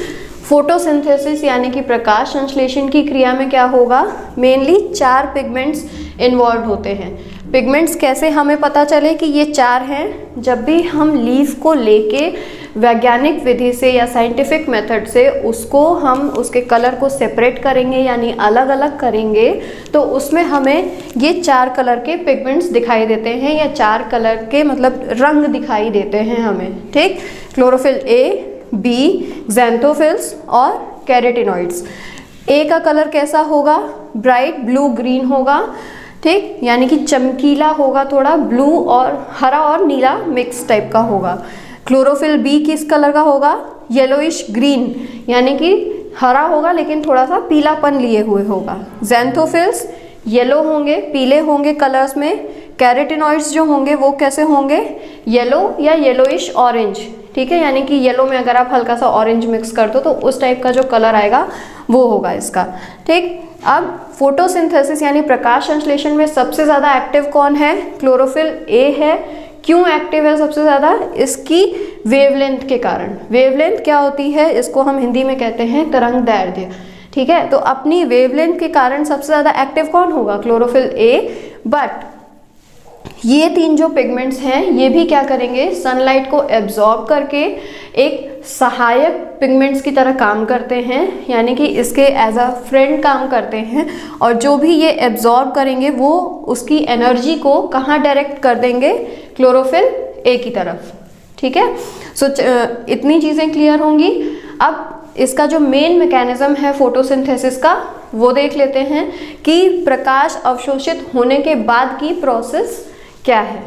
फोटोसिंथेसिस यानी कि प्रकाश संश्लेषण की क्रिया में क्या होगा, मेनली 4 पिगमेंट्स इन्वॉल्व होते हैं। पिगमेंट्स कैसे हमें पता चले कि ये 4 हैं, जब भी हम लीफ को लेके वैज्ञानिक विधि से या साइंटिफिक मेथड से उसको हम उसके कलर को सेपरेट करेंगे यानी अलग अलग करेंगे, तो उसमें हमें ये 4 कलर के पिगमेंट्स दिखाई देते हैं, या 4 कलर के मतलब रंग दिखाई देते हैं हमें। ठीक, क्लोरोफिल ए, बी, ज़ैंथोफिल्स और कैरोटिनॉइड्स। ए का कलर कैसा होगा, ब्राइट ब्लू ग्रीन होगा। ठीक, यानी कि चमकीला होगा, थोड़ा ब्लू और हरा और नीला मिक्स टाइप का होगा। क्लोरोफिल बी किस कलर का होगा, येलोइश ग्रीन, यानी कि हरा होगा लेकिन थोड़ा सा पीलापन लिए हुए होगा। ज़ैंथोफिल्स येलो होंगे, पीले होंगे कलर्स में। कैरोटिनॉइड्स जो होंगे वो कैसे होंगे, येलो या येलोइश ऑरेंज। ठीक है, यानी कि येलो में अगर आप हल्का सा ऑरेंज मिक्स कर दो तो उस टाइप का जो कलर आएगा वो होगा इसका। ठीक, अब फोटोसिंथेसिस यानी प्रकाश संश्लेषण में सबसे ज़्यादा एक्टिव कौन है, क्लोरोफिल ए है। क्यों एक्टिव है सबसे ज़्यादा, इसकी वेवलेंथ के कारण। वेवलेंथ क्या होती है, इसको हम हिंदी में कहते हैं तरंग दैर्ध्य। ठीक है, तो अपनी वेवलेंथ के कारण सबसे ज़्यादा एक्टिव कौन होगा, क्लोरोफिल ए। बट ये 3 जो पिगमेंट्स हैं ये भी क्या करेंगे, सनलाइट को एब्जॉर्ब करके एक सहायक पिगमेंट्स की तरह काम करते हैं, यानी कि इसके एज अ फ्रेंड काम करते हैं। और जो भी ये एब्जॉर्ब करेंगे वो उसकी एनर्जी को कहाँ डायरेक्ट कर देंगे, क्लोरोफिल ए की तरफ। ठीक है, सो इतनी चीज़ें क्लियर होंगी। अब इसका जो मेन मैकेनिज्म है फोटोसिंथेसिस का वो देख लेते हैं कि प्रकाश अवशोषित होने के बाद की प्रोसेस क्या है।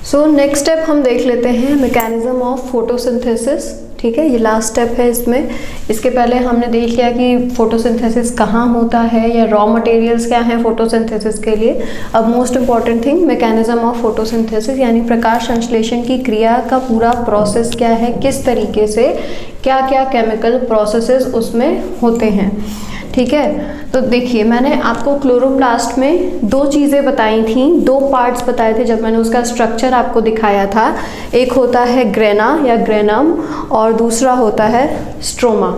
सो नेक्स्ट स्टेप हम देख लेते हैं मैकेनिज्म ऑफ फोटोसिंथेसिस। ठीक है, ये लास्ट स्टेप है इसमें। इसके पहले हमने देख लिया कि फोटोसिंथेसिस कहाँ होता है या रॉ मटेरियल्स क्या हैं फोटोसिंथेसिस के लिए। अब most important thing mechanism of photosynthesis यानी प्रकाश संश्लेषण की क्रिया का पूरा प्रोसेस क्या है, किस तरीके से क्या क्या केमिकल प्रोसेसेस उसमें होते हैं। ठीक है, तो देखिए मैंने आपको क्लोरोप्लास्ट में 2 चीज़ें बताई थी, 2 पार्ट्स बताए थे जब मैंने उसका स्ट्रक्चर आपको दिखाया था। एक होता है ग्रेना या ग्रेनम और दूसरा होता है स्ट्रोमा।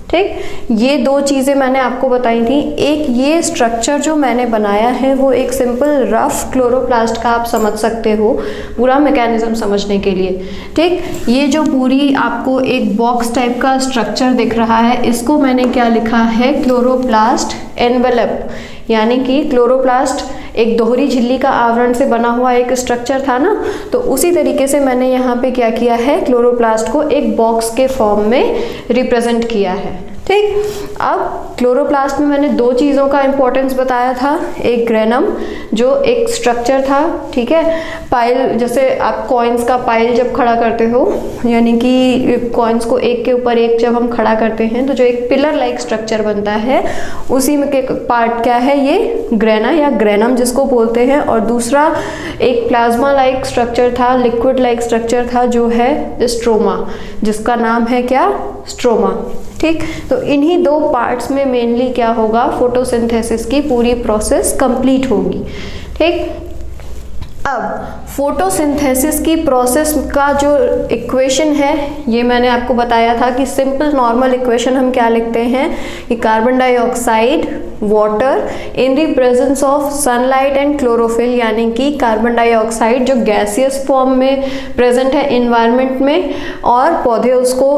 ठीक, ये 2 चीज़ें मैंने आपको बताई थी। एक ये स्ट्रक्चर जो मैंने बनाया है वो एक सिंपल रफ क्लोरोप्लास्ट का आप समझ सकते हो पूरा मैकेनिज्म समझने के लिए। ठीक, ये जो पूरी आपको एक बॉक्स टाइप का स्ट्रक्चर दिख रहा है इसको मैंने क्या लिखा है, क्लोरोप्लास्ट एनवेलप, यानी कि क्लोरोप्लास्ट एक दोहरी झिल्ली का आवरण से बना हुआ एक स्ट्रक्चर था ना, तो उसी तरीके से मैंने यहाँ पे क्या किया है, क्लोरोप्लास्ट को एक बॉक्स के फॉर्म में रिप्रेजेंट किया है। ठीक, अब क्लोरोप्लास्ट में मैंने 2 चीज़ों का इंपॉर्टेंस बताया था। एक ग्रेनम जो एक स्ट्रक्चर था, ठीक है, पाइल, जैसे आप कॉइन्स का पाइल जब खड़ा करते हो, यानी कि कॉइन्स को एक के ऊपर एक जब हम खड़ा करते हैं तो जो एक पिलर लाइक स्ट्रक्चर बनता है उसी में के पार्ट क्या है, ये ग्रेना या ग्रेनम जिसको बोलते हैं। और दूसरा एक प्लाज्मा लाइक स्ट्रक्चर था, लिक्विड लाइक स्ट्रक्चर था जो है स्ट्रोमा, जिसका नाम है क्या, स्ट्रोमा। ठीक, तो इन्हीं 2 पार्ट्स में मेनली क्या होगा, फोटोसिंथेसिस की पूरी प्रोसेस कंप्लीट होगी। ठीक, अब फोटोसिंथेसिस की प्रोसेस का जो इक्वेशन है ये मैंने आपको बताया था कि सिंपल नॉर्मल इक्वेशन हम क्या लिखते हैं कि carbon dioxide water in the presence of sunlight and chlorophyll, यानी कि कार्बन डाइऑक्साइड जो गैसियस फॉर्म में प्रेजेंट है इन्वायरमेंट में और पौधे उसको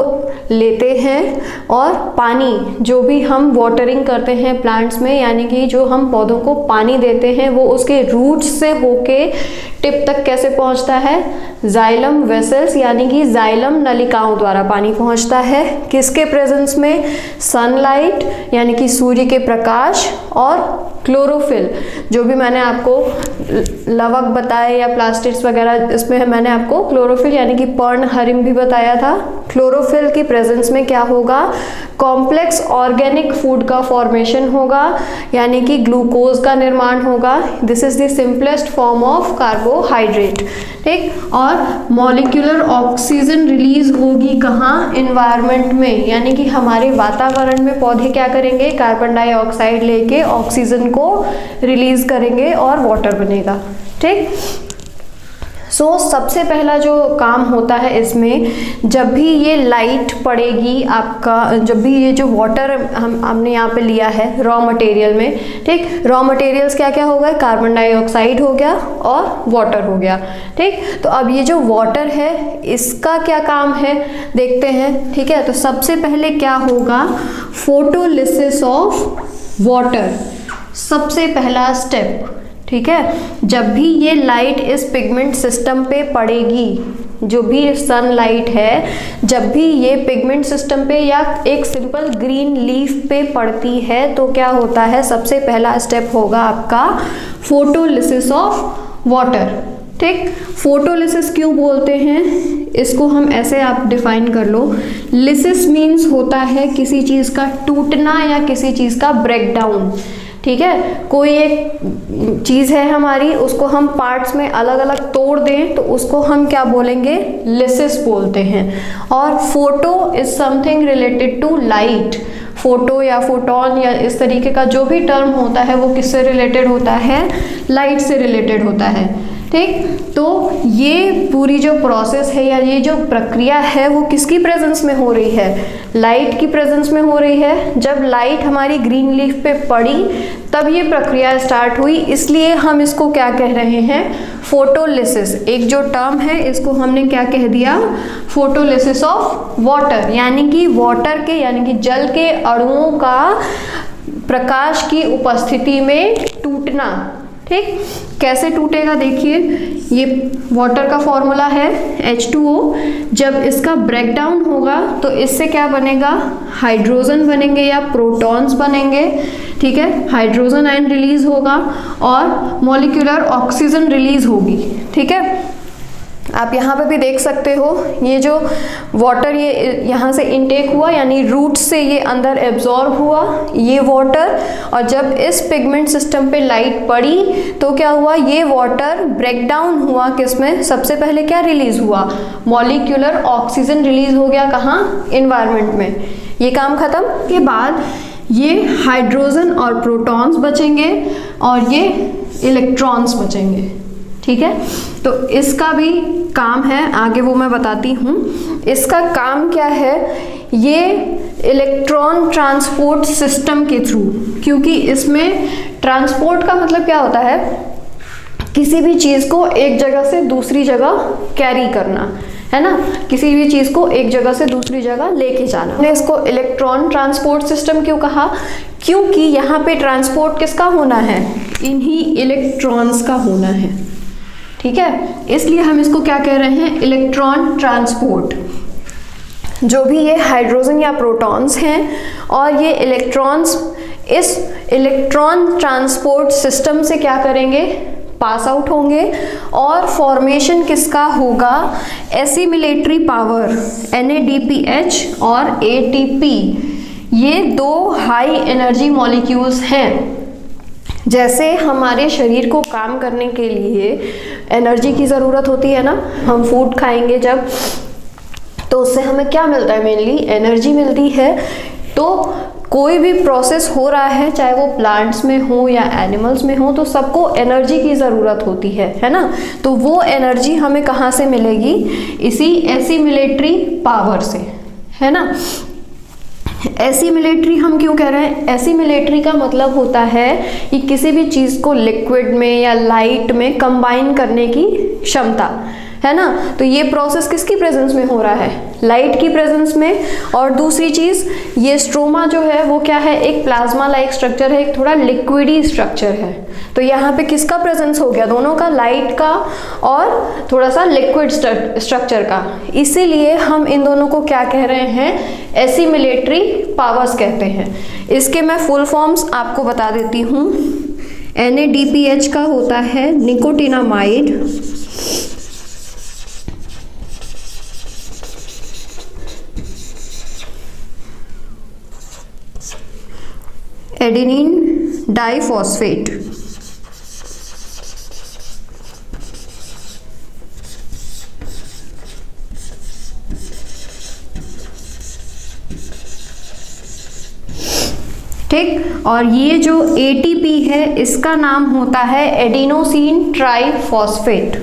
लेते हैं, और पानी जो भी हम वाटरिंग करते हैं प्लांट्स में, यानी कि जो हम पौधों को पानी देते हैं वो उसके रूट्स से होके टिप तक कैसे पहुंचता है, जाइलम वेसल्स यानी कि जाइलम नलिकाओं द्वारा पानी पहुंचता है। किसके प्रेजेंस में, सनलाइट यानी कि सूर्य के प्रकाश और क्लोरोफिल, जो भी मैंने आपको लवक बताया या प्लास्टिड्स वगैरह, इसमें मैंने आपको क्लोरोफिल यानी कि पर्णहरिम भी बताया था। क्लोरोफिल की प्रेजेंस में क्या होगा, कॉम्प्लेक्स ऑर्गेनिक फूड का फॉर्मेशन होगा, यानी कि ग्लूकोज का निर्माण होगा। This is the simplest form of carbohydrate, ठीक। और मॉलिक्यूलर ऑक्सीजन रिलीज होगी कहाँ, इन्वायरमेंट में, यानी कि हमारे वातावरण में पौधे क्या करेंगे, कार्बन डाइऑक्साइड लेके ऑक्सीजन को रिलीज करेंगे और वाटर बनेगा, ठीक। सो सबसे पहला जो काम होता है इसमें, जब भी ये लाइट पड़ेगी आपका, जब भी ये जो वाटर हमने यहाँ पे लिया है रॉ मटेरियल में, ठीक, रॉ मटेरियल्स क्या क्या हो गए, कार्बन डाइऑक्साइड हो गया और वाटर हो गया, ठीक। तो अब ये जो वाटर है इसका क्या काम है देखते हैं, ठीक है। तो सबसे पहले क्या होगा, फोटोलिसिस ऑफ वाटर, सबसे पहला स्टेप, ठीक है। जब भी ये लाइट इस पिगमेंट सिस्टम पे पड़ेगी, जो भी सनलाइट है, जब भी ये पिगमेंट सिस्टम पे या एक सिंपल ग्रीन लीफ पे पड़ती है तो क्या होता है, सबसे पहला स्टेप होगा आपका फोटोलिसिस ऑफ वाटर, ठीक। फोटोलिसिस क्यों बोलते हैं, इसको हम ऐसे आप डिफाइन कर लो, लिसिस मीन्स होता है किसी चीज़ का टूटना या किसी चीज़ का ब्रेकडाउन, ठीक है। कोई एक चीज़ है हमारी, उसको हम पार्ट्स में अलग अलग तोड़ दें तो उसको हम क्या बोलेंगे, लिसिस बोलते हैं। और photo is something related to light, photo या फोटोन या इस तरीके का जो भी टर्म होता है वो किससे रिलेटेड होता है, लाइट से रिलेटेड होता है, ठीक। तो ये पूरी जो प्रोसेस है या ये जो प्रक्रिया है वो किसकी प्रेजेंस में हो रही है, लाइट की प्रेजेंस में हो रही है। जब लाइट हमारी ग्रीन लीफ पे पड़ी तब ये प्रक्रिया स्टार्ट हुई, इसलिए हम इसको क्या कह रहे हैं, फोटोलिसिस। एक जो टर्म है इसको हमने क्या कह दिया, फोटोलिसिस ऑफ वाटर, यानी कि वाटर के यानी कि जल के अणुओं का प्रकाश की उपस्थिति में टूटना, ठीक। कैसे टूटेगा देखिए, ये वाटर का फॉर्मूला है H2O, जब इसका ब्रेकडाउन होगा तो इससे क्या बनेगा, हाइड्रोजन बनेंगे या प्रोटॉन्स बनेंगे, ठीक है। हाइड्रोजन आयन रिलीज होगा और मॉलिक्यूलर ऑक्सीजन रिलीज होगी, ठीक है। आप यहाँ पे भी देख सकते हो, ये जो वाटर ये यहाँ से इनटेक हुआ यानी रूट से ये अंदर एब्जॉर्ब हुआ ये वाटर, और जब इस पिगमेंट सिस्टम पे लाइट पड़ी तो क्या हुआ, ये वाटर ब्रेक डाउन हुआ, किसमें, सबसे पहले क्या रिलीज हुआ, मॉलिक्यूलर ऑक्सीजन रिलीज हो गया, कहाँ, इन्वायरमेंट में। ये काम खत्म के बाद ये हाइड्रोजन और प्रोटॉन्स बचेंगे और ये इलेक्ट्रॉन्स बचेंगे, ठीक है। तो इसका भी काम है, आगे वो मैं बताती हूँ। इसका काम क्या है, ये इलेक्ट्रॉन ट्रांसपोर्ट सिस्टम के थ्रू, क्योंकि इसमें ट्रांसपोर्ट का मतलब क्या होता है, किसी भी चीज़ को एक जगह से दूसरी जगह कैरी करना, है ना, किसी भी चीज़ को एक जगह से दूसरी जगह लेके जाना। हमने इसको इलेक्ट्रॉन ट्रांसपोर्ट सिस्टम क्यों कहा, क्योंकि यहाँ पे ट्रांसपोर्ट किसका होना है, इन्हीं इलेक्ट्रॉन्स का होना है, ठीक है। इसलिए हम इसको क्या कह रहे हैं, इलेक्ट्रॉन ट्रांसपोर्ट। जो भी ये हाइड्रोजन या प्रोटॉन्स हैं और ये इलेक्ट्रॉन्स इस इलेक्ट्रॉन ट्रांसपोर्ट सिस्टम से क्या करेंगे, पास आउट होंगे और फॉर्मेशन किसका होगा, एसिमिलेटरी पावर NADPH और ATP, ये दो हाई एनर्जी मॉलिक्यूल्स हैं। जैसे हमारे शरीर को काम करने के लिए एनर्जी की ज़रूरत होती है ना, हम फूड खाएंगे जब, तो उससे हमें क्या मिलता है, मेनली एनर्जी मिलती है। तो कोई भी प्रोसेस हो रहा है, चाहे वो प्लांट्स में हो या एनिमल्स में हो, तो सबको एनर्जी की ज़रूरत होती है ना। तो वो एनर्जी हमें कहाँ से मिलेगी, इसी एसिमिलेटरी पावर से, है ना। एसिमिलेटरी हम क्यों कह रहे हैं, एसिमिलेटरी का मतलब होता है कि किसी भी चीज़ को लिक्विड में या लाइट में कंबाइन करने की क्षमता, है ना। तो ये प्रोसेस किसकी प्रेजेंस में हो रहा है, लाइट की प्रेजेंस में। और दूसरी चीज़, ये स्ट्रोमा जो है वो क्या है, एक प्लाज्मा लाइक स्ट्रक्चर है, एक थोड़ा लिक्विडी स्ट्रक्चर है। तो यहाँ पे किसका प्रेजेंस हो गया, दोनों का, लाइट का और थोड़ा सा लिक्विड स्ट्रक्चर का। इसीलिए हम इन दोनों को क्या कह रहे हैं, एसिमिलेटरी पावर्स कहते हैं। इसके मैं फुल फॉर्म्स आपको बता देती हूँ। NADPH का होता है निकोटिनामाइड, एडेनिन डाइफॉस्फेट, ठीक। और ये जो ATP है इसका नाम होता है एडिनोसिन ट्राइफॉस्फेट।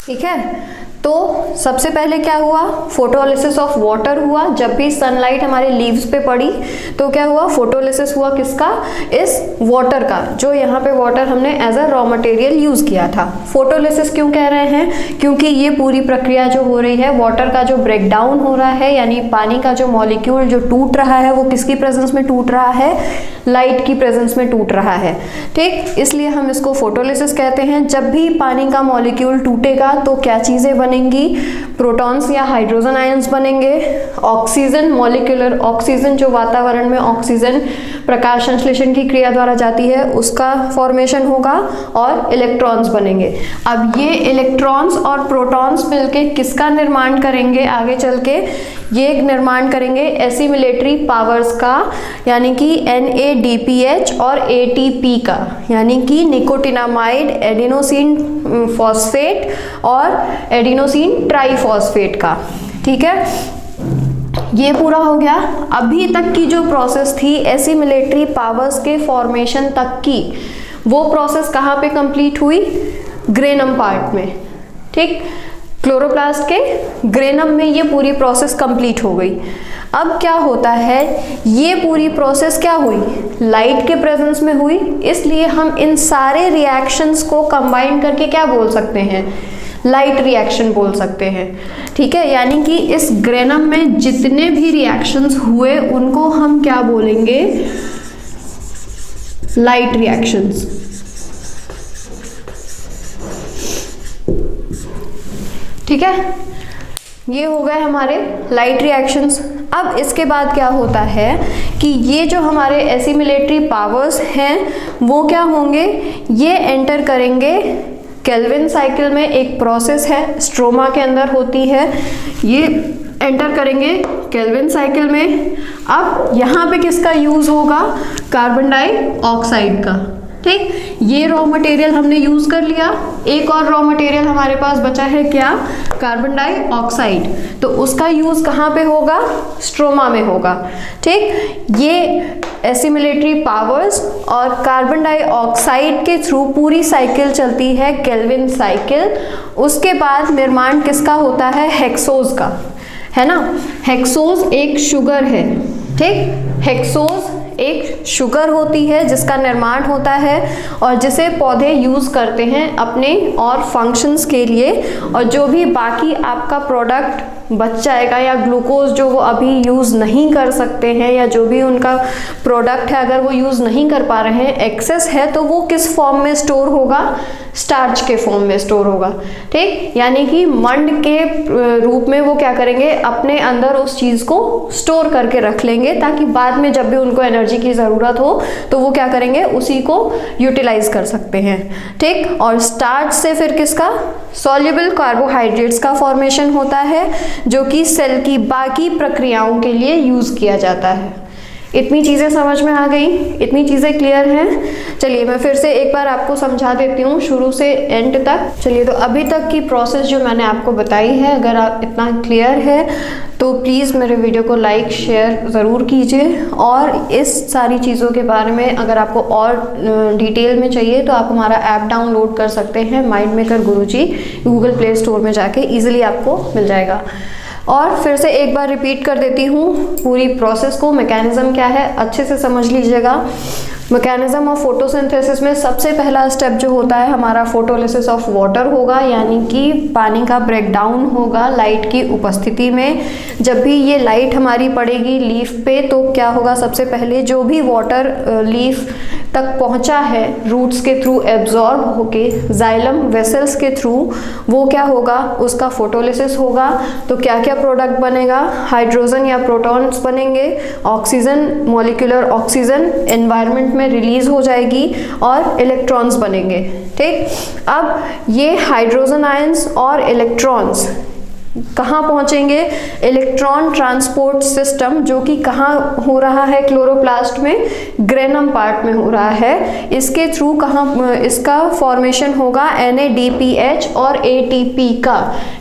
ठीक है, तो सबसे पहले क्या हुआ, फोटोलिसिस ऑफ वाटर हुआ। जब भी सनलाइट हमारे लीव्स पे पड़ी तो क्या हुआ, फोटोलिसिस हुआ किसका, इस वाटर का, जो यहाँ पे वाटर हमने as a raw material use किया था। फोटोलिसिस क्यों कह रहे हैं, क्योंकि ये पूरी प्रक्रिया जो हो रही है, वाटर का जो ब्रेक डाउन हो रहा है, यानी पानी का जो मॉलिक्यूल जो टूट रहा है वो किसकी प्रेजेंस में टूट रहा है, लाइट की प्रेजेंस में टूट रहा है। ठीक, इसलिए हम इसको फोटोलिसिस कहते हैं। जब भी पानी का मॉलिक्यूल टूटेगा तो क्या चीजें बनेंगी, प्रोटॉन्स या हाइड्रोजन आयंस बनेंगे, ऑक्सीजन, मॉलिक्यूलर ऑक्सीजन जो वातावरण में ऑक्सीजन प्रकाश संश्लेषण की क्रिया द्वारा जाती है उसका फॉर्मेशन होगा, और इलेक्ट्रॉन्स बनेंगे। अब ये इलेक्ट्रॉन्स और प्रोटॉन्स मिलके किसका निर्माण करेंगे, आगे चल के ये निर्माण करेंगे एसिमिलेटरी पावर्स का, यानी कि NADPH और ATP का, यानी कि निकोटिनामाइड, एडिनोसिन फॉस्फेट और एडिनोसिन ट्राइफॉस्फेट का। ठीक है, ये पूरा हो गया। अभी तक की जो प्रोसेस थी एसिमिलेटरी पावर्स के फॉर्मेशन तक की, वो प्रोसेस कहाँ पे कंप्लीट हुई, ग्रेनम पार्ट में। ठीक, क्लोरोप्लास्ट के ग्रेनम में ये पूरी प्रोसेस कंप्लीट हो गई। अब क्या होता है, ये पूरी प्रोसेस क्या हुई, लाइट के प्रेजेंस में हुई, इसलिए हम इन सारे रिएक्शंस को कंबाइन करके क्या बोल सकते हैं, लाइट रिएक्शन बोल सकते हैं। ठीक है, यानी कि इस ग्रेनम में जितने भी रिएक्शंस हुए उनको हम क्या बोलेंगे, लाइट रिएक्शंस। ठीक है, ये हो गए हमारे लाइट रिएक्शंस। अब इसके बाद क्या होता है कि ये जो हमारे एसिमिलेटरी पावर्स हैं वो क्या होंगे, ये एंटर करेंगे केल्विन साइकिल में। एक प्रोसेस है स्ट्रोमा के अंदर होती है, ये एंटर करेंगे केल्विन साइकिल में। अब यहाँ पे किसका यूज होगा, कार्बन डाइऑक्साइड का। ठीक, ये रॉ मटेरियल हमने यूज कर लिया। एक और रॉ मटेरियल हमारे पास बचा है क्या, कार्बन डाइऑक्साइड, तो उसका यूज कहाँ पे होगा, स्ट्रोमा में होगा। ठीक, ये एसिमिलेटरी पावर्स और कार्बन डाइऑक्साइड के थ्रू पूरी साइकिल चलती है, केल्विन साइकिल। उसके बाद निर्माण किसका होता है, हेक्सोज का, है ना। हेक्सोज एक शुगर है। ठीक, हेक्सोज एक शुगर होती है जिसका निर्माण होता है और जिसे पौधे यूज करते हैं अपने और फंक्शंस के लिए। और जो भी बाकी आपका प्रोडक्ट बच जाएगा या ग्लूकोज जो वो अभी यूज नहीं कर सकते हैं, या जो भी उनका प्रोडक्ट है अगर वो यूज नहीं कर पा रहे हैं, एक्सेस है, तो वो किस फॉर्म में स्टोर होगा, स्टार्च के फॉर्म में स्टोर होगा। ठीक, यानी कि मंड के रूप में वो क्या करेंगे, अपने अंदर उस चीज को स्टोर करके रख लेंगे, ताकि बाद में जब भी उनको एनर्जी की जरूरत हो तो वो क्या करेंगे, उसी को यूटिलाइज कर सकते हैं। ठीक, और स्टार्च से फिर किसका, सॉल्युबल कार्बोहाइड्रेट्स का फॉर्मेशन होता है, जो कि सेल की बाकी प्रक्रियाओं के लिए यूज किया जाता है। इतनी चीज़ें समझ में आ गई, इतनी चीज़ें क्लियर हैं। चलिए मैं फिर से एक बार आपको समझा देती हूँ शुरू से एंड तक। चलिए, तो अभी तक की प्रोसेस जो मैंने आपको बताई है, अगर आप इतना क्लियर है तो प्लीज़ मेरे वीडियो को लाइक शेयर ज़रूर कीजिए। और इस सारी चीज़ों के बारे में अगर आपको और डिटेल में चाहिए तो आप हमारा ऐप डाउनलोड कर सकते हैं, माइंड मेकर गुरुजी, गूगल प्ले स्टोर में जाके ईजिली आपको मिल जाएगा। और फिर से एक बार रिपीट कर देती हूँ पूरी प्रोसेस को, मैकेनिज्म क्या है अच्छे से समझ लीजिएगा। मैकेनिज्म ऑफ फोटोसिंथेसिस में सबसे पहला स्टेप जो होता है हमारा फोटोलिसिस ऑफ वाटर होगा, यानी कि पानी का ब्रेकडाउन होगा लाइट की उपस्थिति में। जब भी ये लाइट हमारी पड़ेगी लीफ पे तो क्या होगा, सबसे पहले जो भी वाटर लीफ तक पहुंचा है रूट्स के थ्रू एब्जॉर्ब होके जाइलम वेसल्स के थ्रू, वो क्या होगा, उसका फोटोलिसिस होगा। तो क्या क्या प्रोडक्ट बनेगा, हाइड्रोजन या प्रोटॉन्स बनेंगे, ऑक्सीजन मॉलिक्यूलर ऑक्सीजन एनवायरनमेंट में रिलीज हो जाएगी और इलेक्ट्रॉन्स बनेंगे। ठीक, अब ये हाइड्रोजन आयंस और इलेक्ट्रॉन्स कहाँ पहुंचेंगे, इलेक्ट्रॉन ट्रांसपोर्ट सिस्टम, जो कि कहाँ हो रहा है, क्लोरोप्लास्ट में ग्रेनम पार्ट में हो रहा है। इसके थ्रू कहाँ इसका फॉर्मेशन होगा, NADPH और ATP का।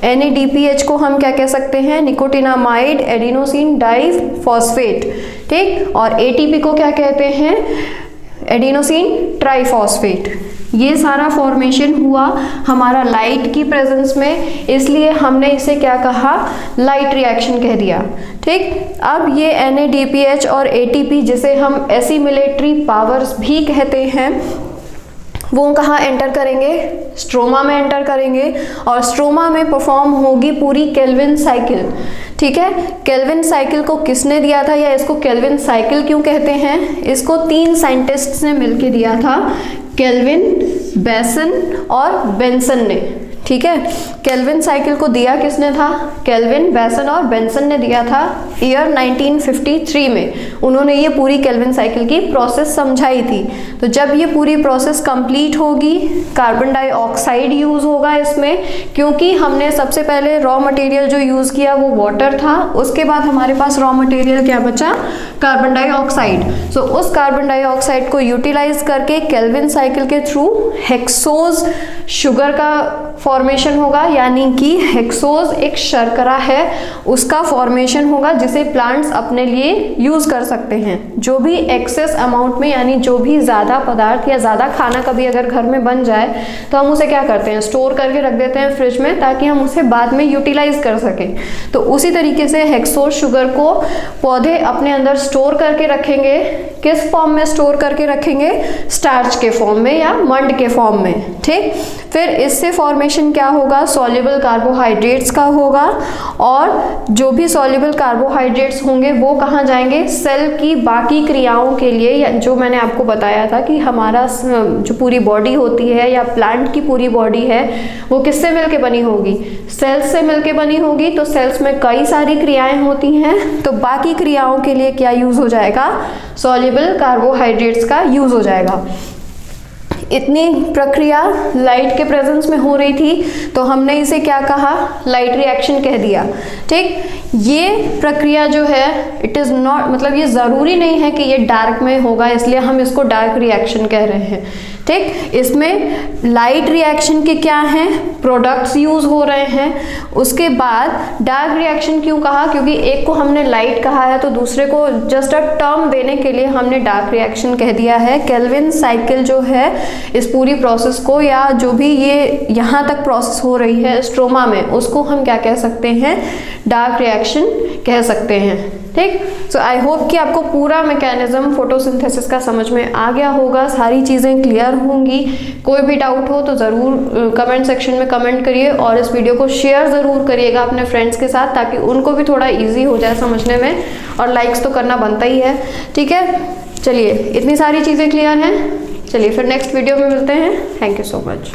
NADPH को हम क्या कह सकते हैं, निकोटिनामाइड एडिनोसिन डाइफॉस्फेट। ठीक, और ATP को क्या कहते हैं, एडिनोसिन ट्राइफॉस्फेट। ये सारा फॉर्मेशन हुआ हमारा लाइट की प्रेजेंस में, इसलिए हमने इसे क्या कहा, लाइट रिएक्शन कह दिया। ठीक, अब ये NADPH और ATP जिसे हम एसिमिलेटरी पावर्स भी कहते हैं, वो कहाँ एंटर करेंगे, स्ट्रोमा में एंटर करेंगे और स्ट्रोमा में परफॉर्म होगी पूरी केल्विन साइकिल। ठीक है, केल्विन साइकिल को किसने दिया था, या इसको केल्विन साइकिल क्यों कहते हैं, इसको 3 साइंटिस्ट्स ने मिलकर दिया था, केल्विन, बेसन और बेंसन ने। ठीक है, केल्विन साइकिल को दिया किसने था, केल्विन, बेसन और बेंसन ने दिया था ईयर 1953 में। उन्होंने ये पूरी केल्विन साइकिल की प्रोसेस समझाई थी। तो जब ये पूरी प्रोसेस कंप्लीट होगी, कार्बन डाइऑक्साइड यूज होगा इसमें, क्योंकि हमने सबसे पहले रॉ मटेरियल जो यूज किया वो वाटर था, उसके बाद हमारे पास रॉ मटेरियल क्या बचा, कार्बन डाइऑक्साइड। सो उस कार्बन डाइऑक्साइड को यूटिलाइज करके केल्विन साइकिल के थ्रू हेक्सोज शुगर का फॉर्मेशन होगा, यानी कि हेक्सोज एक शर्करा है, उसका फॉर्मेशन होगा जिसे प्लांट्स अपने लिए यूज कर सकते हैं। जो भी एक्सेस अमाउंट में, यानी जो भी ज्यादा पदार्थ या ज्यादा खाना कभी अगर घर में बन जाए तो हम उसे क्या करते हैं, स्टोर करके रख देते हैं फ्रिज में, ताकि हम उसे बाद में यूटिलाइज कर सकें। तो उसी तरीके से हेक्सोज शुगर को पौधे अपने अंदर स्टोर करके रखेंगे। किस फॉर्म में स्टोर करके रखेंगे, स्टार्च के फॉर्म में या मंड के फॉर्म में। ठीक, फिर इससे फॉर्मेशन क्या होगा, सॉल्युबल कार्बोहाइड्रेट्स का होगा, और जो भी सॉल्युबल कार्बोहाइड्रेट्स होंगे वो कहाँ जाएंगे, सेल की बाकी क्रियाओं के लिए, या जो मैंने आपको बताया था कि हमारा जो पूरी बॉडी होती है या प्लांट की पूरी बॉडी है वो किससे मिलके बनी होगी, सेल्स से मिलके बनी होगी। तो सेल्स में कई सारी क्रियाएं होती हैं, तो बाकी क्रियाओं के लिए क्या यूज हो जाएगा, सॉल्युबल कार्बोहाइड्रेट्स का यूज हो जाएगा। इतनी प्रक्रिया लाइट के प्रेजेंस में हो रही थी, तो हमने इसे क्या कहा, लाइट रिएक्शन कह दिया। ठीक, ये प्रक्रिया जो है इट इज़ नॉट, मतलब ये ज़रूरी नहीं है कि ये डार्क में होगा, इसलिए हम इसको डार्क रिएक्शन कह रहे हैं। ठीक, इसमें लाइट रिएक्शन के क्या हैं, प्रोडक्ट्स यूज हो रहे हैं। उसके बाद डार्क रिएक्शन क्यों कहा, क्योंकि एक को हमने लाइट कहा है तो दूसरे को जस्ट अ टर्म देने के लिए हमने डार्क रिएक्शन कह दिया है। केल्विन साइकिल जो है इस पूरी प्रोसेस को, या जो भी ये यहाँ तक प्रोसेस हो रही है स्ट्रोमा में, उसको हम क्या कह सकते हैं, डार्क रिएक्शन कह सकते हैं। ठीक, सो आई होप कि आपको पूरा मैकेनिज्म फोटोसिंथेसिस का समझ में आ गया होगा, सारी चीज़ें क्लियर होंगी। कोई भी डाउट हो तो ज़रूर कमेंट सेक्शन में कमेंट करिए, और इस वीडियो को शेयर ज़रूर करिएगा अपने फ्रेंड्स के साथ, ताकि उनको भी थोड़ा ईजी हो जाए समझने में, और लाइक्स तो करना बनता ही है। ठीक है, चलिए इतनी सारी चीज़ें क्लियर हैं, चलिए फिर नेक्स्ट वीडियो में मिलते हैं। Thank you so much.